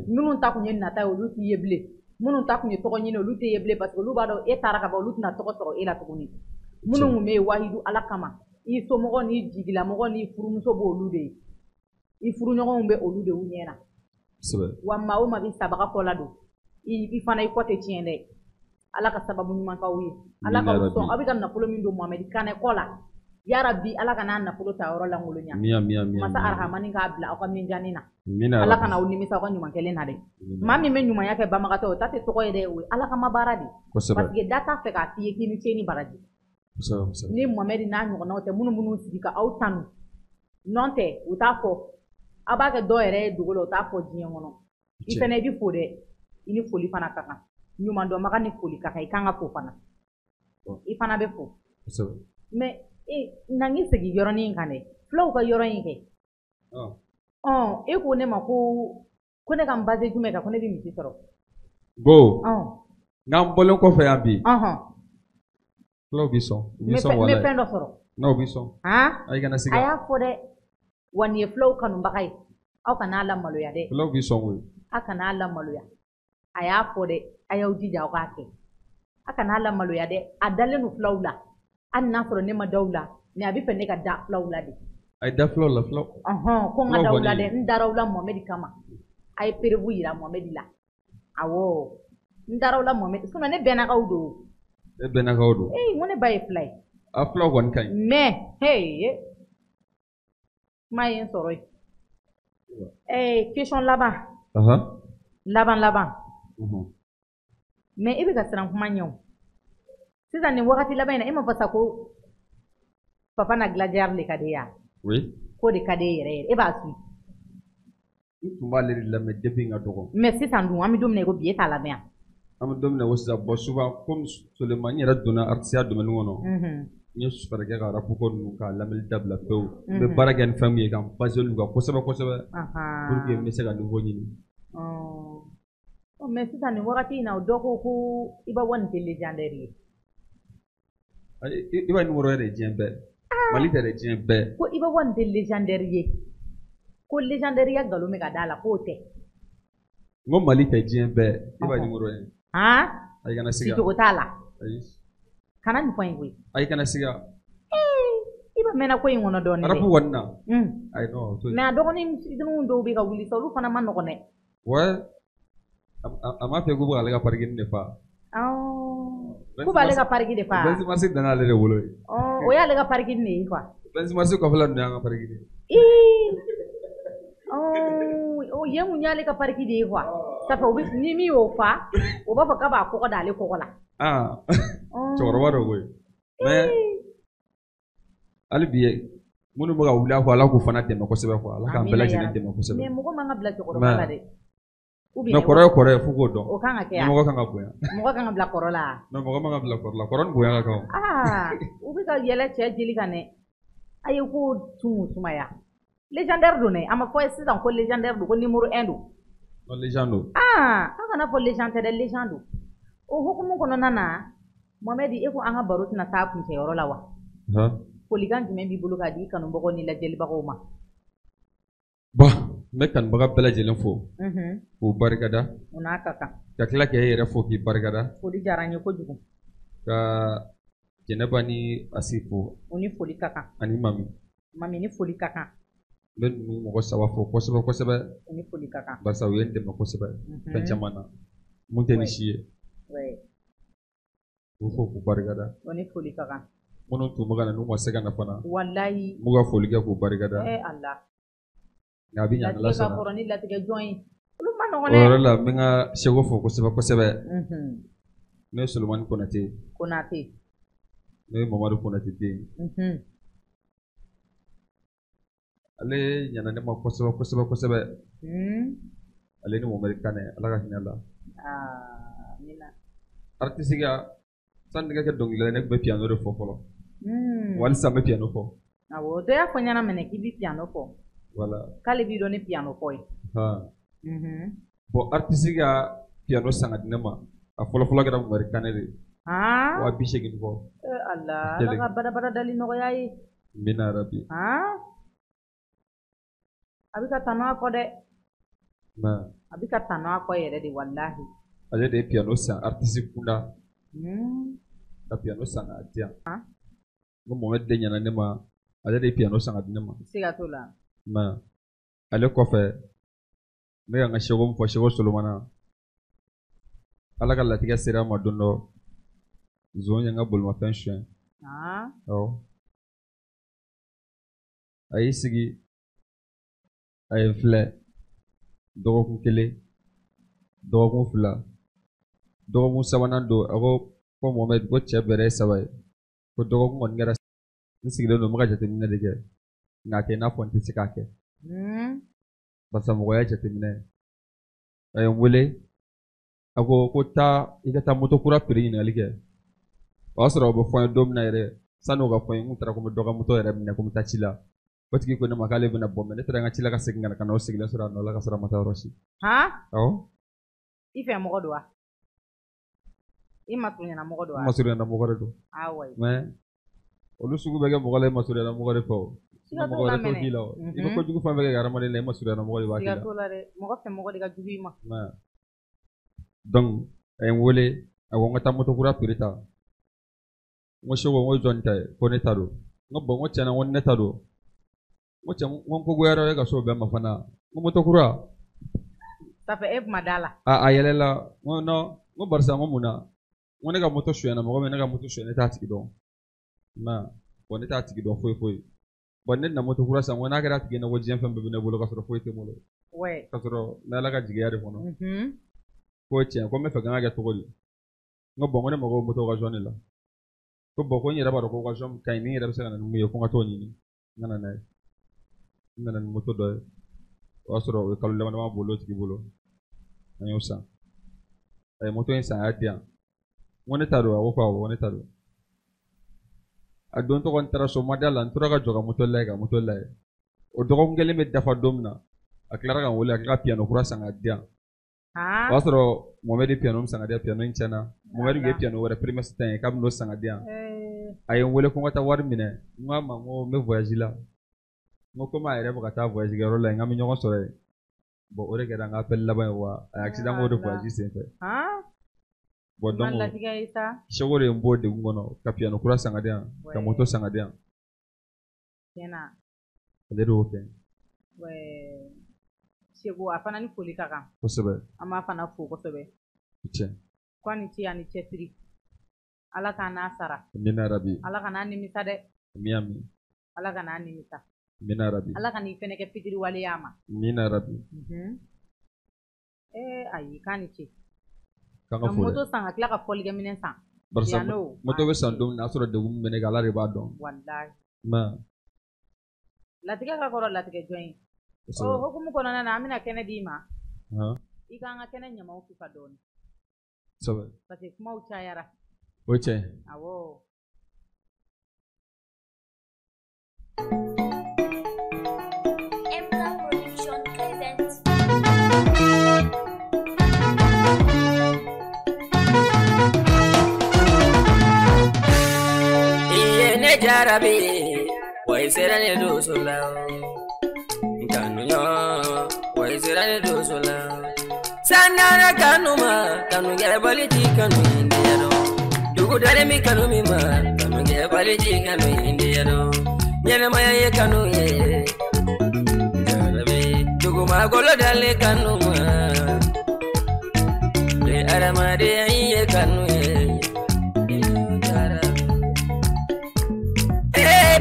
minnu ta kun ye nata ye olu t'i ye bilen minnu ta kun ye tɔgɔ ɲini olu tɛ ye bilen parce que olu b'a dɔn e taara ka ban olu tɛna tɔgɔ sɔrɔ e la tuguni minnu kun bɛ yen wahidu ala kama i somɔgɔ ni jigilamɔgɔ ni furumuso b'o olu de ye i furuɲɔgɔnw bɛ olu de u ɲɛna wa maa o maa bɛ sabaga fɔ la don i fana i kɔ tɛ tiɲɛ dɛ ala ka sababu ɲuman k'aw ye ala ka sɔn aw bɛ ka nafolo min don Mohamed Kanɛ kɔ la yarabi ala kana nafolo ta yɔrɔ langolo ɲa masa arahamani k'a bila aw ka minjani na ala kana aw nimisa aw ka ɲuman kelen na dɛ maa min bɛ ɲumanya kɛ banbagatɔ o ta tɛ tɔgɔ ye dɛ o ye ala kama baara de parce que da t'a fɛ k'a f'i ye k'i ni ce ni baraji ni Mohamed n'a ɲɔgɔnnaw tɛ minnu sigi ka aw tanu nɔn tɛ u t'a fɔ a b'a kɛ dɔw yɛrɛ ye dogo la u t'a fɔ diɲɛ kɔnɔ i fana i bɛ fo dɛ i ni foli fana ka kan ɲuman dɔnbaga ni foli ka kan i kan ka fo fana i fana bɛ fo mais na ngi segi yɔrɔnin kan dɛ fulaw ka yɔrɔ in kɛ e ko ne ma ko ne ka n base jumɛn kan ko ne bɛ misi sɔrɔ n'an bɔlen kɔfɛ yan bi fulaw b'i sɔn n bɛ fɛn dɔ sɔrɔ n'aw b'i sɔn a kana sigi a y'a fɔ dɛ wa nin ye fulaw kanubaga ye aw kana lamaloya dɛ fulaw b'i sɔn koyi a kana lamaloya a y'a fɔ dɛ a y'aw jija aw k'a kɛ a kana lamaloya dɛ a dalen don fulaw la hali n'a sɔrɔ ne ma daw la mais a bɛ fɛ ne ka da fulaw la de a ye da fulaw la fulaw ko n ka daw la dɛ n daraw la Mohamed kama a ye perebu yira Mohamed la awɔ n daraw la Mohamed sinon ne bɛnnakaw don e bɛnnakaw don n ko ne ba ye fila ye a fulaw kɔni ka ɲi mais kuma ye n sɔrɔ ye question laban laban mais i bɛ ka siran kuma ɲɛ o sisan nin wagati laban in na e ma fɔ sa ko papa na gladiateur de ka di ya ko de ka di yɛrɛ yɛrɛ e b'a su n tun b'ale de lamɛn depuis n ka dɔgɔ mais sisan dun an bɛ don min na ko bi e t'a lamɛn yan an bɛ don min na ko sisan bon souvent comme Suleman n yɛrɛ donna artisiya domaine kɔnɔ n ye fɛɛrɛ kɛ ka rap ko ninnu k'a lamɛnni dabila pewu n bɛ baara kɛ ni fɛn min ye ka n basé olu kan kosɛbɛ kosɛbɛ pour que n bɛ se ka niveau ɲini mais sisan nin wagati in na dɔ ko i b'a wɔ nin tɛ légendaire ye i b'a numéro yɛrɛ diɲɛ bɛɛ Mali tɛ dɛ diɲɛ bɛɛ ko i b'a wɔ nin tɛ légendaire ye ko légendaire ya nkalon bɛ ka d'a la k'o tɛ n ko Mali tɛ diɲɛ bɛɛ i b'a numéro ye ayi kana siga sicogo t'a la kana nin fɔ in koyi ayi kana siga i b'a mɛnna ko in kɔnɔ dɔɔnin dɛ arabu kɔni na ayi non mais a dɔgɔnin fitininw dɔw bɛ ka wuli sa olu fana ma nɔgɔn dɛ a m'a fɛ k'u bɛ ale ka pariki de fa k'u b'ale ka pariki de fa Benzimasi nana ale de wolo ye o y'ale ka pariki de ye quoi Benzimasi kɔfɛla ninnu y'an ka pariki de ye mun y'ale ka pariki de ye quoi ça fait ni min y'o fa o b'a fɔ k'a b'a kɔgɔ d'ale kɔgɔ la cɛkɔrɔba dɔ koyi mais hali bi minnu bɛ ka wuli a fɔ ala k'u fana dɛmɛ kosɛbɛ quoi ala k'an bɛɛ lajɛlen dɛmɛ kosɛbɛ mais mɔgɔ man ka bila cɛkɔrɔba la dɛ mais kɔrɔ ye kɔrɔ ye f'u k'o dɔn o kan ka kɛ yan mɔgɔ kan ka bonya mɔgɔ kan ka bila kɔrɔ la non mɔgɔ man ka bila kɔrɔ la kɔrɔ ni bonya ka kan u bɛ ka yɛlɛ cɛ jeli kan dɛ a ye ko tun sumaya légendaire don dɛ a ma fɔ sisan ko légendaire don ko numéro 1 don non légende don an kana fɔ légende tɛ dɛ légende don o hukumu kɔnɔna na Mohamed e ko an ka baro tɛna taa kuncɛyɔrɔ la wa folikan jumɛn b'i bolo k'a di kanubagaw ni lajɛlibagaw ma bon n bɛ kanubaga bɛɛ lajɛlen fo k'u barikada o n'a ka kan ka tila k'e yɛrɛ fo k'i barikada foli diyara n ye kojugu ka Jɛnɛba ni Asi fo o ni foli ka kan ani Mami ni foli ka kan n bɛ ninnu mɔgɔ saba fo kosɛbɛ kosɛbɛ o ni foli ka kan barisa u ye n dɛmɛ kosɛbɛ fɛn caman na mun tɛ ni si ye k'u fo k'u barikada o ni foli ka kan minnu tun bɛ ka na n'u ma se ka na fana walayi n b'u ka foli kɛ k'u barikada Allah nka a bɛ ɲa Ala sɔnna kɔrɔ ni latigɛ jɔn ye olu ma nɔgɔn o yɔrɔ la n bɛ n ka sɛko fo kosɛbɛ kosɛbɛ n'o ye Solomani Konate n'o ye Mamadu Konate den ale ɲana ne ma kosɛbɛ kosɛbɛ kosɛbɛ ale ni Mohamed Kanɛ ala ka hinɛ la artisiya sani ne ka kɛ dɔnkilidala ne tun bɛ piano de fɔ fɔlɔ wali sisan n bɛ piano fɔ awɔ dɔ y'a fɔ ɲɛna mɛnɛ k'i bɛ piano fɔ voilà k'ale b'i dɔn ni piano fɔ ye bon artiste ka piano san ka di ne ma a fɔlɔfɔlɔ kɛra Mohamed Kanɛ de 80,000 bɔ Allah ala ka badabada dali nɔgɔya ye mina rabi Abika tanwa ko de. Ma. Abika tanwa ko yere de wallahi. Ale de piano sang artiste kunda. Da piano sang adia. Ngo Mohamed de nyana nema. Ale de piano sang adina ma. Siga tola. Ma. Ale ko fe. Me nga shogom fo shogo solomana. Ala kala tiga sera ma dondo. Zonya nga bol ma pension. Oh. Ayi sigi. Ayi fle. Dogokun kele. Dogokun fula. Dogokun sabanan do. Ako ko Mohamed ko cɛ bɛrɛ saba ye. Ko dogokun kɔni kɛra n sigilen don n bɛ ka jateminɛ de kɛ. Nka kɛ i n'a fɔ n tɛ se k'a kɛ. Barisa mɔgɔ y'a jateminɛ. A ye n wele. A ko taa i ka taa moto kura piri ɲininkali kɛ. O y'a sɔrɔ o bɛ fɔ n ye don min na yɛrɛ. Sani o ka fɔ n ye n kun taara ko n bɛ dɔ ka moto yɛrɛ minɛ ko n bɛ taa ci la. O tigi ko ne ma k'ale bɛna bɔ mɛ ne taara n ka ci la ka segin ka na ka n'aw sigilen sɔrɔ a nɔ la ka sɔrɔ a ma taa yɔrɔ si. Awɔ. I fɛ mɔgɔ don wa? I ma surunyana mɔgɔ don wa? I ma surunyana mɔgɔ de don. Awɔ. Mais olu sugu bɛ kɛ mɔgɔ la i ma surunyana mɔgɔ de fɛ o. Mɔgɔ wɛrɛ t'o k'i la o. I bɛ kojugu fɛn fɛn kɛ hadamaden la i ma surunyana mɔgɔ de b'a k'i la. Siga t'o la dɛ. Mɔgɔ fɛ mɔgɔ de ka jugu i ma. Donc a ye n wele a ko n ka taa moto kura piri ta. N ko Seko n ko jɔn tɛ ko ne ta don. N ko bon n ko tiɲɛna n ko ne ta don. N ko cɛ n ko n kogoyara e ka so bɛɛ ma fana. N ko moto kura. Ça fait e kuma da la. A yɛlɛla n ko non n ko barisa n ko mun na. N ko ne ka moto suyana mɔgɔ min ne ka moto suyana ne t'a tigi dɔn. Bon ne t'a tigi dɔn foyi foyi. Bon ne na moto kura san n ko n'a kɛra tigi ne ko diɲɛ fɛn bɛɛ bɛ ne bolo ka sɔrɔ foyi tɛ n bolo. Ka sɔrɔ n'Ala ka jigiya de kɔnɔ. Ko tiɲɛ ko n bɛ fɛ k'an ka kɛ cogo di. N ko bon ko ne mago bɛ moto occasion de la. Ko bon ko n yɛrɛ b'a dɔn ko occasion ka ɲi min yɛrɛ bɛ se ka na ni mun ye ko n ka t'o ɲini. N ka na n'a ye. N nana ni moto dɔ ye. O y'a sɔrɔ o ye kalo damadama bolo o tigi bolo. An y'o san. A ye moto in san a y'a di yan. N ko ne t'a dɔn a ko awɔ ne t'a dɔn. A don tɔgɔ n taara so ma da la n tora ka jɔ ka moto lajɛ ka moto lajɛ. O dɔgɔkun kelen bɛ dafa don min na a tilara ka n wele a k'a ka piano kura san k'a di yan. O y'a sɔrɔ Mohamed ye piano min san k'a di yan piano in tiɲɛna. Mohamed ye piano wɛrɛ Primus ta ye k'a bɛ n'o san k'a di yan. A ye n wele ko n ka taa wari minɛ. N k'a ma n ko n bɛ voyage la. N ko komi a yɛrɛ bɛ ka taa voyage kɛyɔrɔ la yen n k'an bɛ ɲɔgɔn sɔrɔ yen. Bon o de kɛra n ka appel laban ye wa a ye accident k'o de voyage senfɛ. Bon donc Seko de ye n bɔ degun kɔnɔ ka piano kura san ka di yan ka moto san ka di yan. Tiɲɛna. Ale de y'o kɛ. Seko a fana ni foli ka kan. Kosɛbɛ. An b'a fana fo kosɛbɛ. Tiɲɛ. Ko a ni ce a ni cɛsiri. Ala k'a n'a sara. Amina yarabi. Ala ka n'a nimisa dɛ. Ami. Ala ka n'a nimisa. Amina yarabi. Ala ka n'i fɛnɛ kɛ fitiri waleya ma. Amina yarabi. Ayi k'a ni ce. Ka moto san ka tila ka fɔlikɛ minɛn san. Barisa moto bɛ san don min na a sɔrɔ degun min bɛ ne kan Ala de b'a dɔn. Walahi. Latigɛ ka kɔrɔ latigɛ jɔn ye. O hukumu kɔnɔna na an bɛna kɛnɛ d'i ma. I k'an ka kɛnɛ ɲamaw fifa dɔɔni. Kosɛbɛ. Parce que kumaw cayara. O ye tiɲɛ. Awɔ. Jarabi, why será de dos solao? Canuño, why será de dos solao? Sanara canuma, canuña baliti canu indiano. Dugu dale mi canumima, canuña baliti canu indiano. Yana maya canu ye. Jarabi, dugu magolo dale canuma. Le aramade ye canu ye.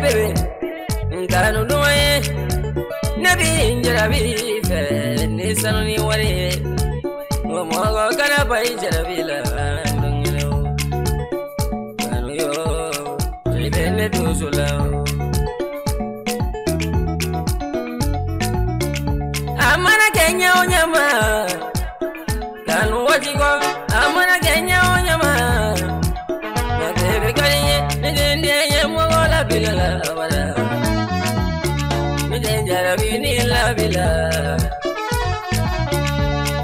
Baby, Nkanu doye, Nabi Jarabi, Nissan Wari, Momo Kanapa Jarabila, Kanuyo, Libene Duzula. Amana Kenya Onyama, Kanu Watigo, Amana Kenya Onyama, Nabe Kanye, Nende Mola Bila, Jarabi ni la bila,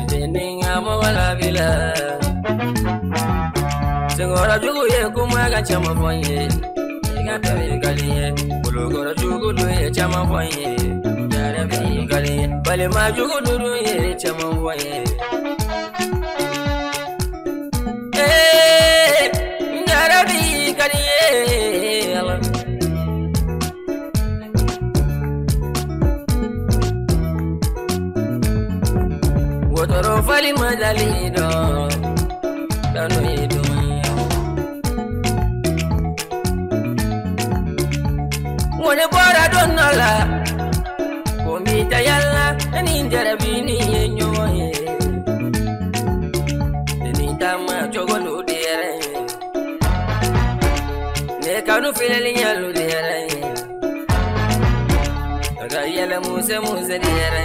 Jeninga Mola Bila. Segora jugu ye kumaga chama foye, Gata ye galie, Bulugora jugu ye chama foye, Jarabi galie. bale ma jugu duru ye chaman voye ngarabi kariye ala wotoro fali madalido dano yidu ngone bora donala komita yalla ni jarabini nyoye ni tama chogolo dere ne kanu filali yalu dere ga yala musa dere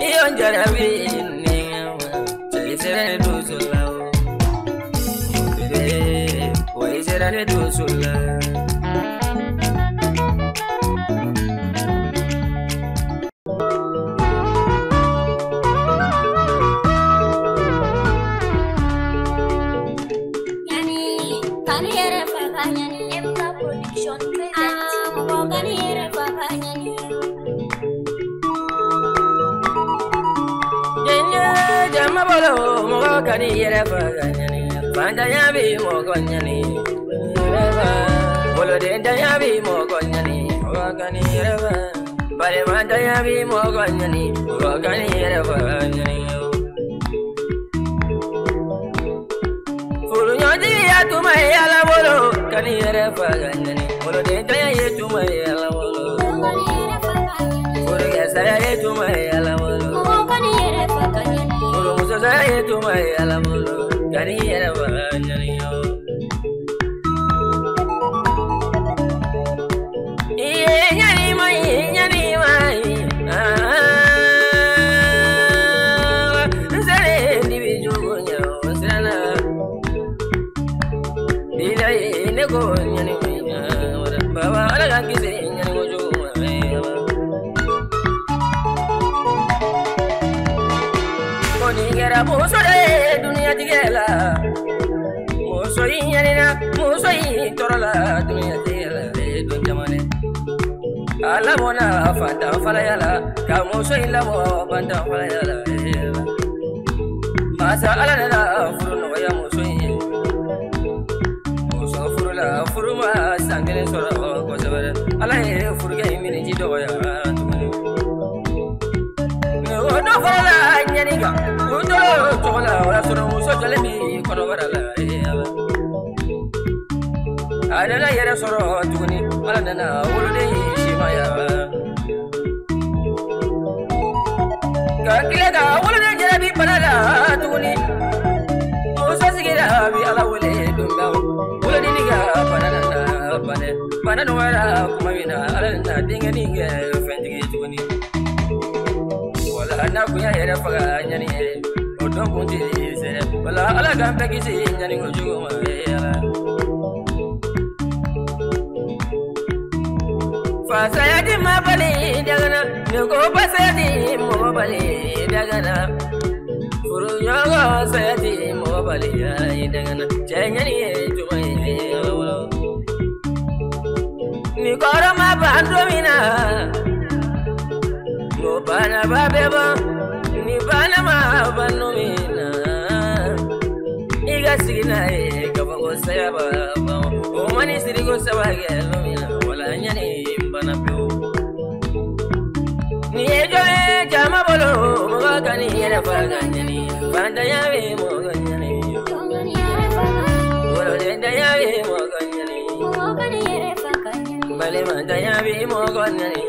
iyo jarabini chisere duzulao oi serane duzulao Kani yere faganyani fanda yabi mogonyani bolo denda yabi mogonyani kani yere fa bare manda yabi mogonyani kani yere faganyani furu nyodi atuma yala bolo kani yere faganyani bolo denda yetuma yala bolo furu yasa yetuma yala bolo kani yere faganyani saya tu mai alamulu kani era banyak yo iye nyani mai sare di bijunya sana dila ne ko nyani baba ala kan kise nyani ko jo muso de dunia tigela muso inyana muso itorola dunia tigela don jamane ala mona fata fala yala ka muso ila mo banda fala yala masa ala la furu no ya muso furula furuma sangene soro ko sabara ala furu ga imini jido ya no fala nyani ga tola wala soro muso jalemi kono warala ala la yere soro tuguni ala nana wulude shimaya ka kile ga wulude jarabi panala tuguni muso sigira bi ala wule dunga wulude niga panana panana wala kuma wina ala na dingani ge fendigi tuguni wala na kuya yere faga nyani don't want to say, well, I can't take it in any of you. Fasayati Mabali, Dagana, you go Pasati, Mobali, Dagana, Furuyaga, Sayati, Mobali, Dagana, Changani to my Nicola Mabandromina, no Bana Babeba. Nibana mabanumina igasina kabango sayaba omani sirigo sabage lumina wala nyani mbana pyo ni ejo jama bolo mogani yere faga nyani banda yawe mogani wala denda yawe mogani bale banda yawe mogani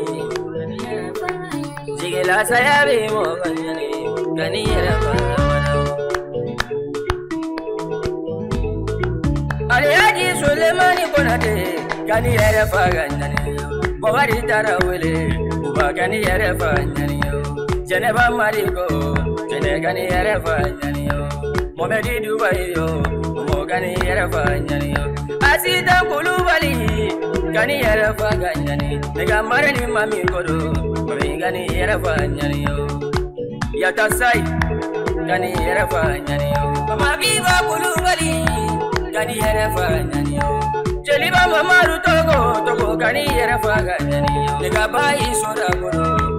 Jigela sayabi moganyani kani yere fagamana Aliyaji Sulemani Konate kani yere faganyani Bogari Tarawele uba kani yere faganyani Jeneba Mariko jene kani yere faganyani Momedi Dubai yo mo kani yere faganyani Asida Kulubali kani yere faganyani Nega marani mami kodo Gani era fanyani yo yata sai gani era fanyani yo mama biba kulubali gani era fanyani yo jeliba mama rutogo togo gani era fanyani yo nega bai soda kono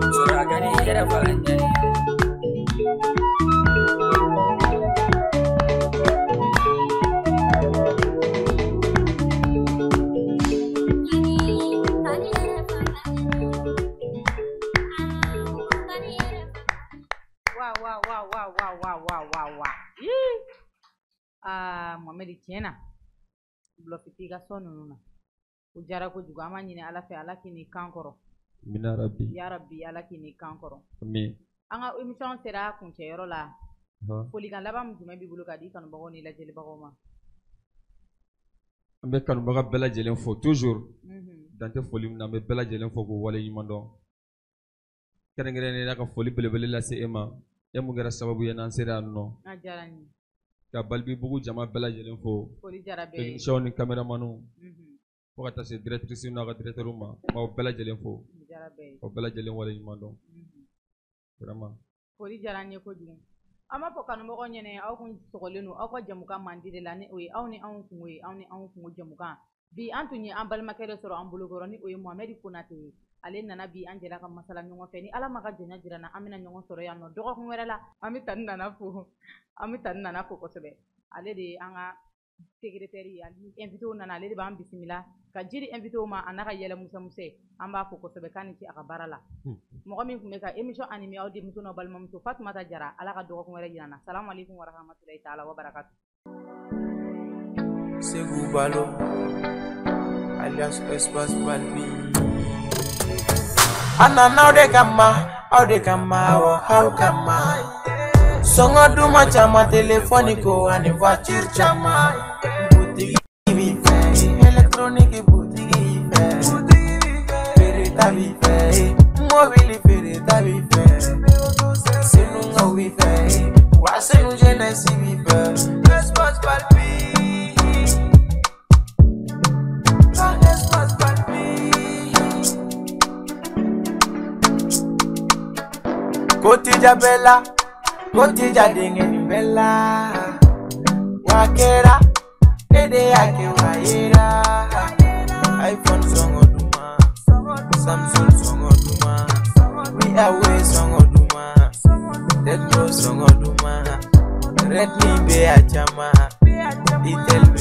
Mohamed tiɲɛna bulofiti ka sɔn ninnu na o jara kojugu an b'a ɲini ala fɛ ala k'i ni kan kɔrɔ ya rabbi ala k'i ni kan kɔrɔ an ka émission sera kuncɛyɔrɔ la folikan laban min jumɛn b'i bolo k'a di kanubagaw ni lajɛlibagaw ma an bɛ kanubaga bɛɛ lajɛlen fo toujours dante foli min na an bɛ bɛɛ lajɛlen fo k'o wale ɲuman dɔn kɛrɛnkɛrɛnnenya ka foli belebele lase e ma e mun kɛra sababu ye n'an sera yan nɔ ka Balibibugu jama bɛɛ lajɛlen fo techniciens ni caméramans fo ka taa se directrices n'a ka directeurs ma m'aw bɛɛ lajɛlen fo aw bɛɛ lajɛlen wale ɲuman dɔn vraiment foli diyara an ye kojugu an b'a fɔ kanubagaw ɲɛna aw kun sɔgɔlen don aw ka jamukan mandi de la ni o ye aw ni anw kungo ye aw ni anw kungo jamukan bi an tun ye an balimakɛ dɔ sɔrɔ an bolokɔrɔ ni o ye Mohamed Konate ye ale nana bi an jɛra ka masala ɲɔgɔn fɛ ni ala ma ka jɔnya jira na an bɛna ɲɔgɔn sɔrɔ yan nɔ dɔgɔkun wɛrɛ la an bɛ Tani Nana fo kosɛbɛ ale de ye an ka secrétaire ye ani invité nana ale de b'an bisimila ka jiri invité ma a n'a ka yɛlɛ musɛmusɛ an b'a fo kosɛbɛ k'a ni ce a ka baara la mɔgɔ min tun bɛ ka émission animé aw denmuso n'aw balimamuso Fatumata Jara ala ka dɔgɔkun wɛrɛ jira na salamu aleykum wa rahmatulahi taala wa barakatu Segu Balo alias Espace Balbi Anna now they come out, how come out? Songo duma chama telefonico and voiture chama. Boutique vive, electronic boutique vive. Ferita vive, mobile ferita vive. Senunga vive, wasenu genesi vive. Espace Balbi, Espace Balbi. Kotija bella, kotija dingeni bella. Wakera, ede yake waira. iPhone songo duma, Samsung songo duma, Huawei songo duma, Tecno songo duma, Redmi be achama, Itel.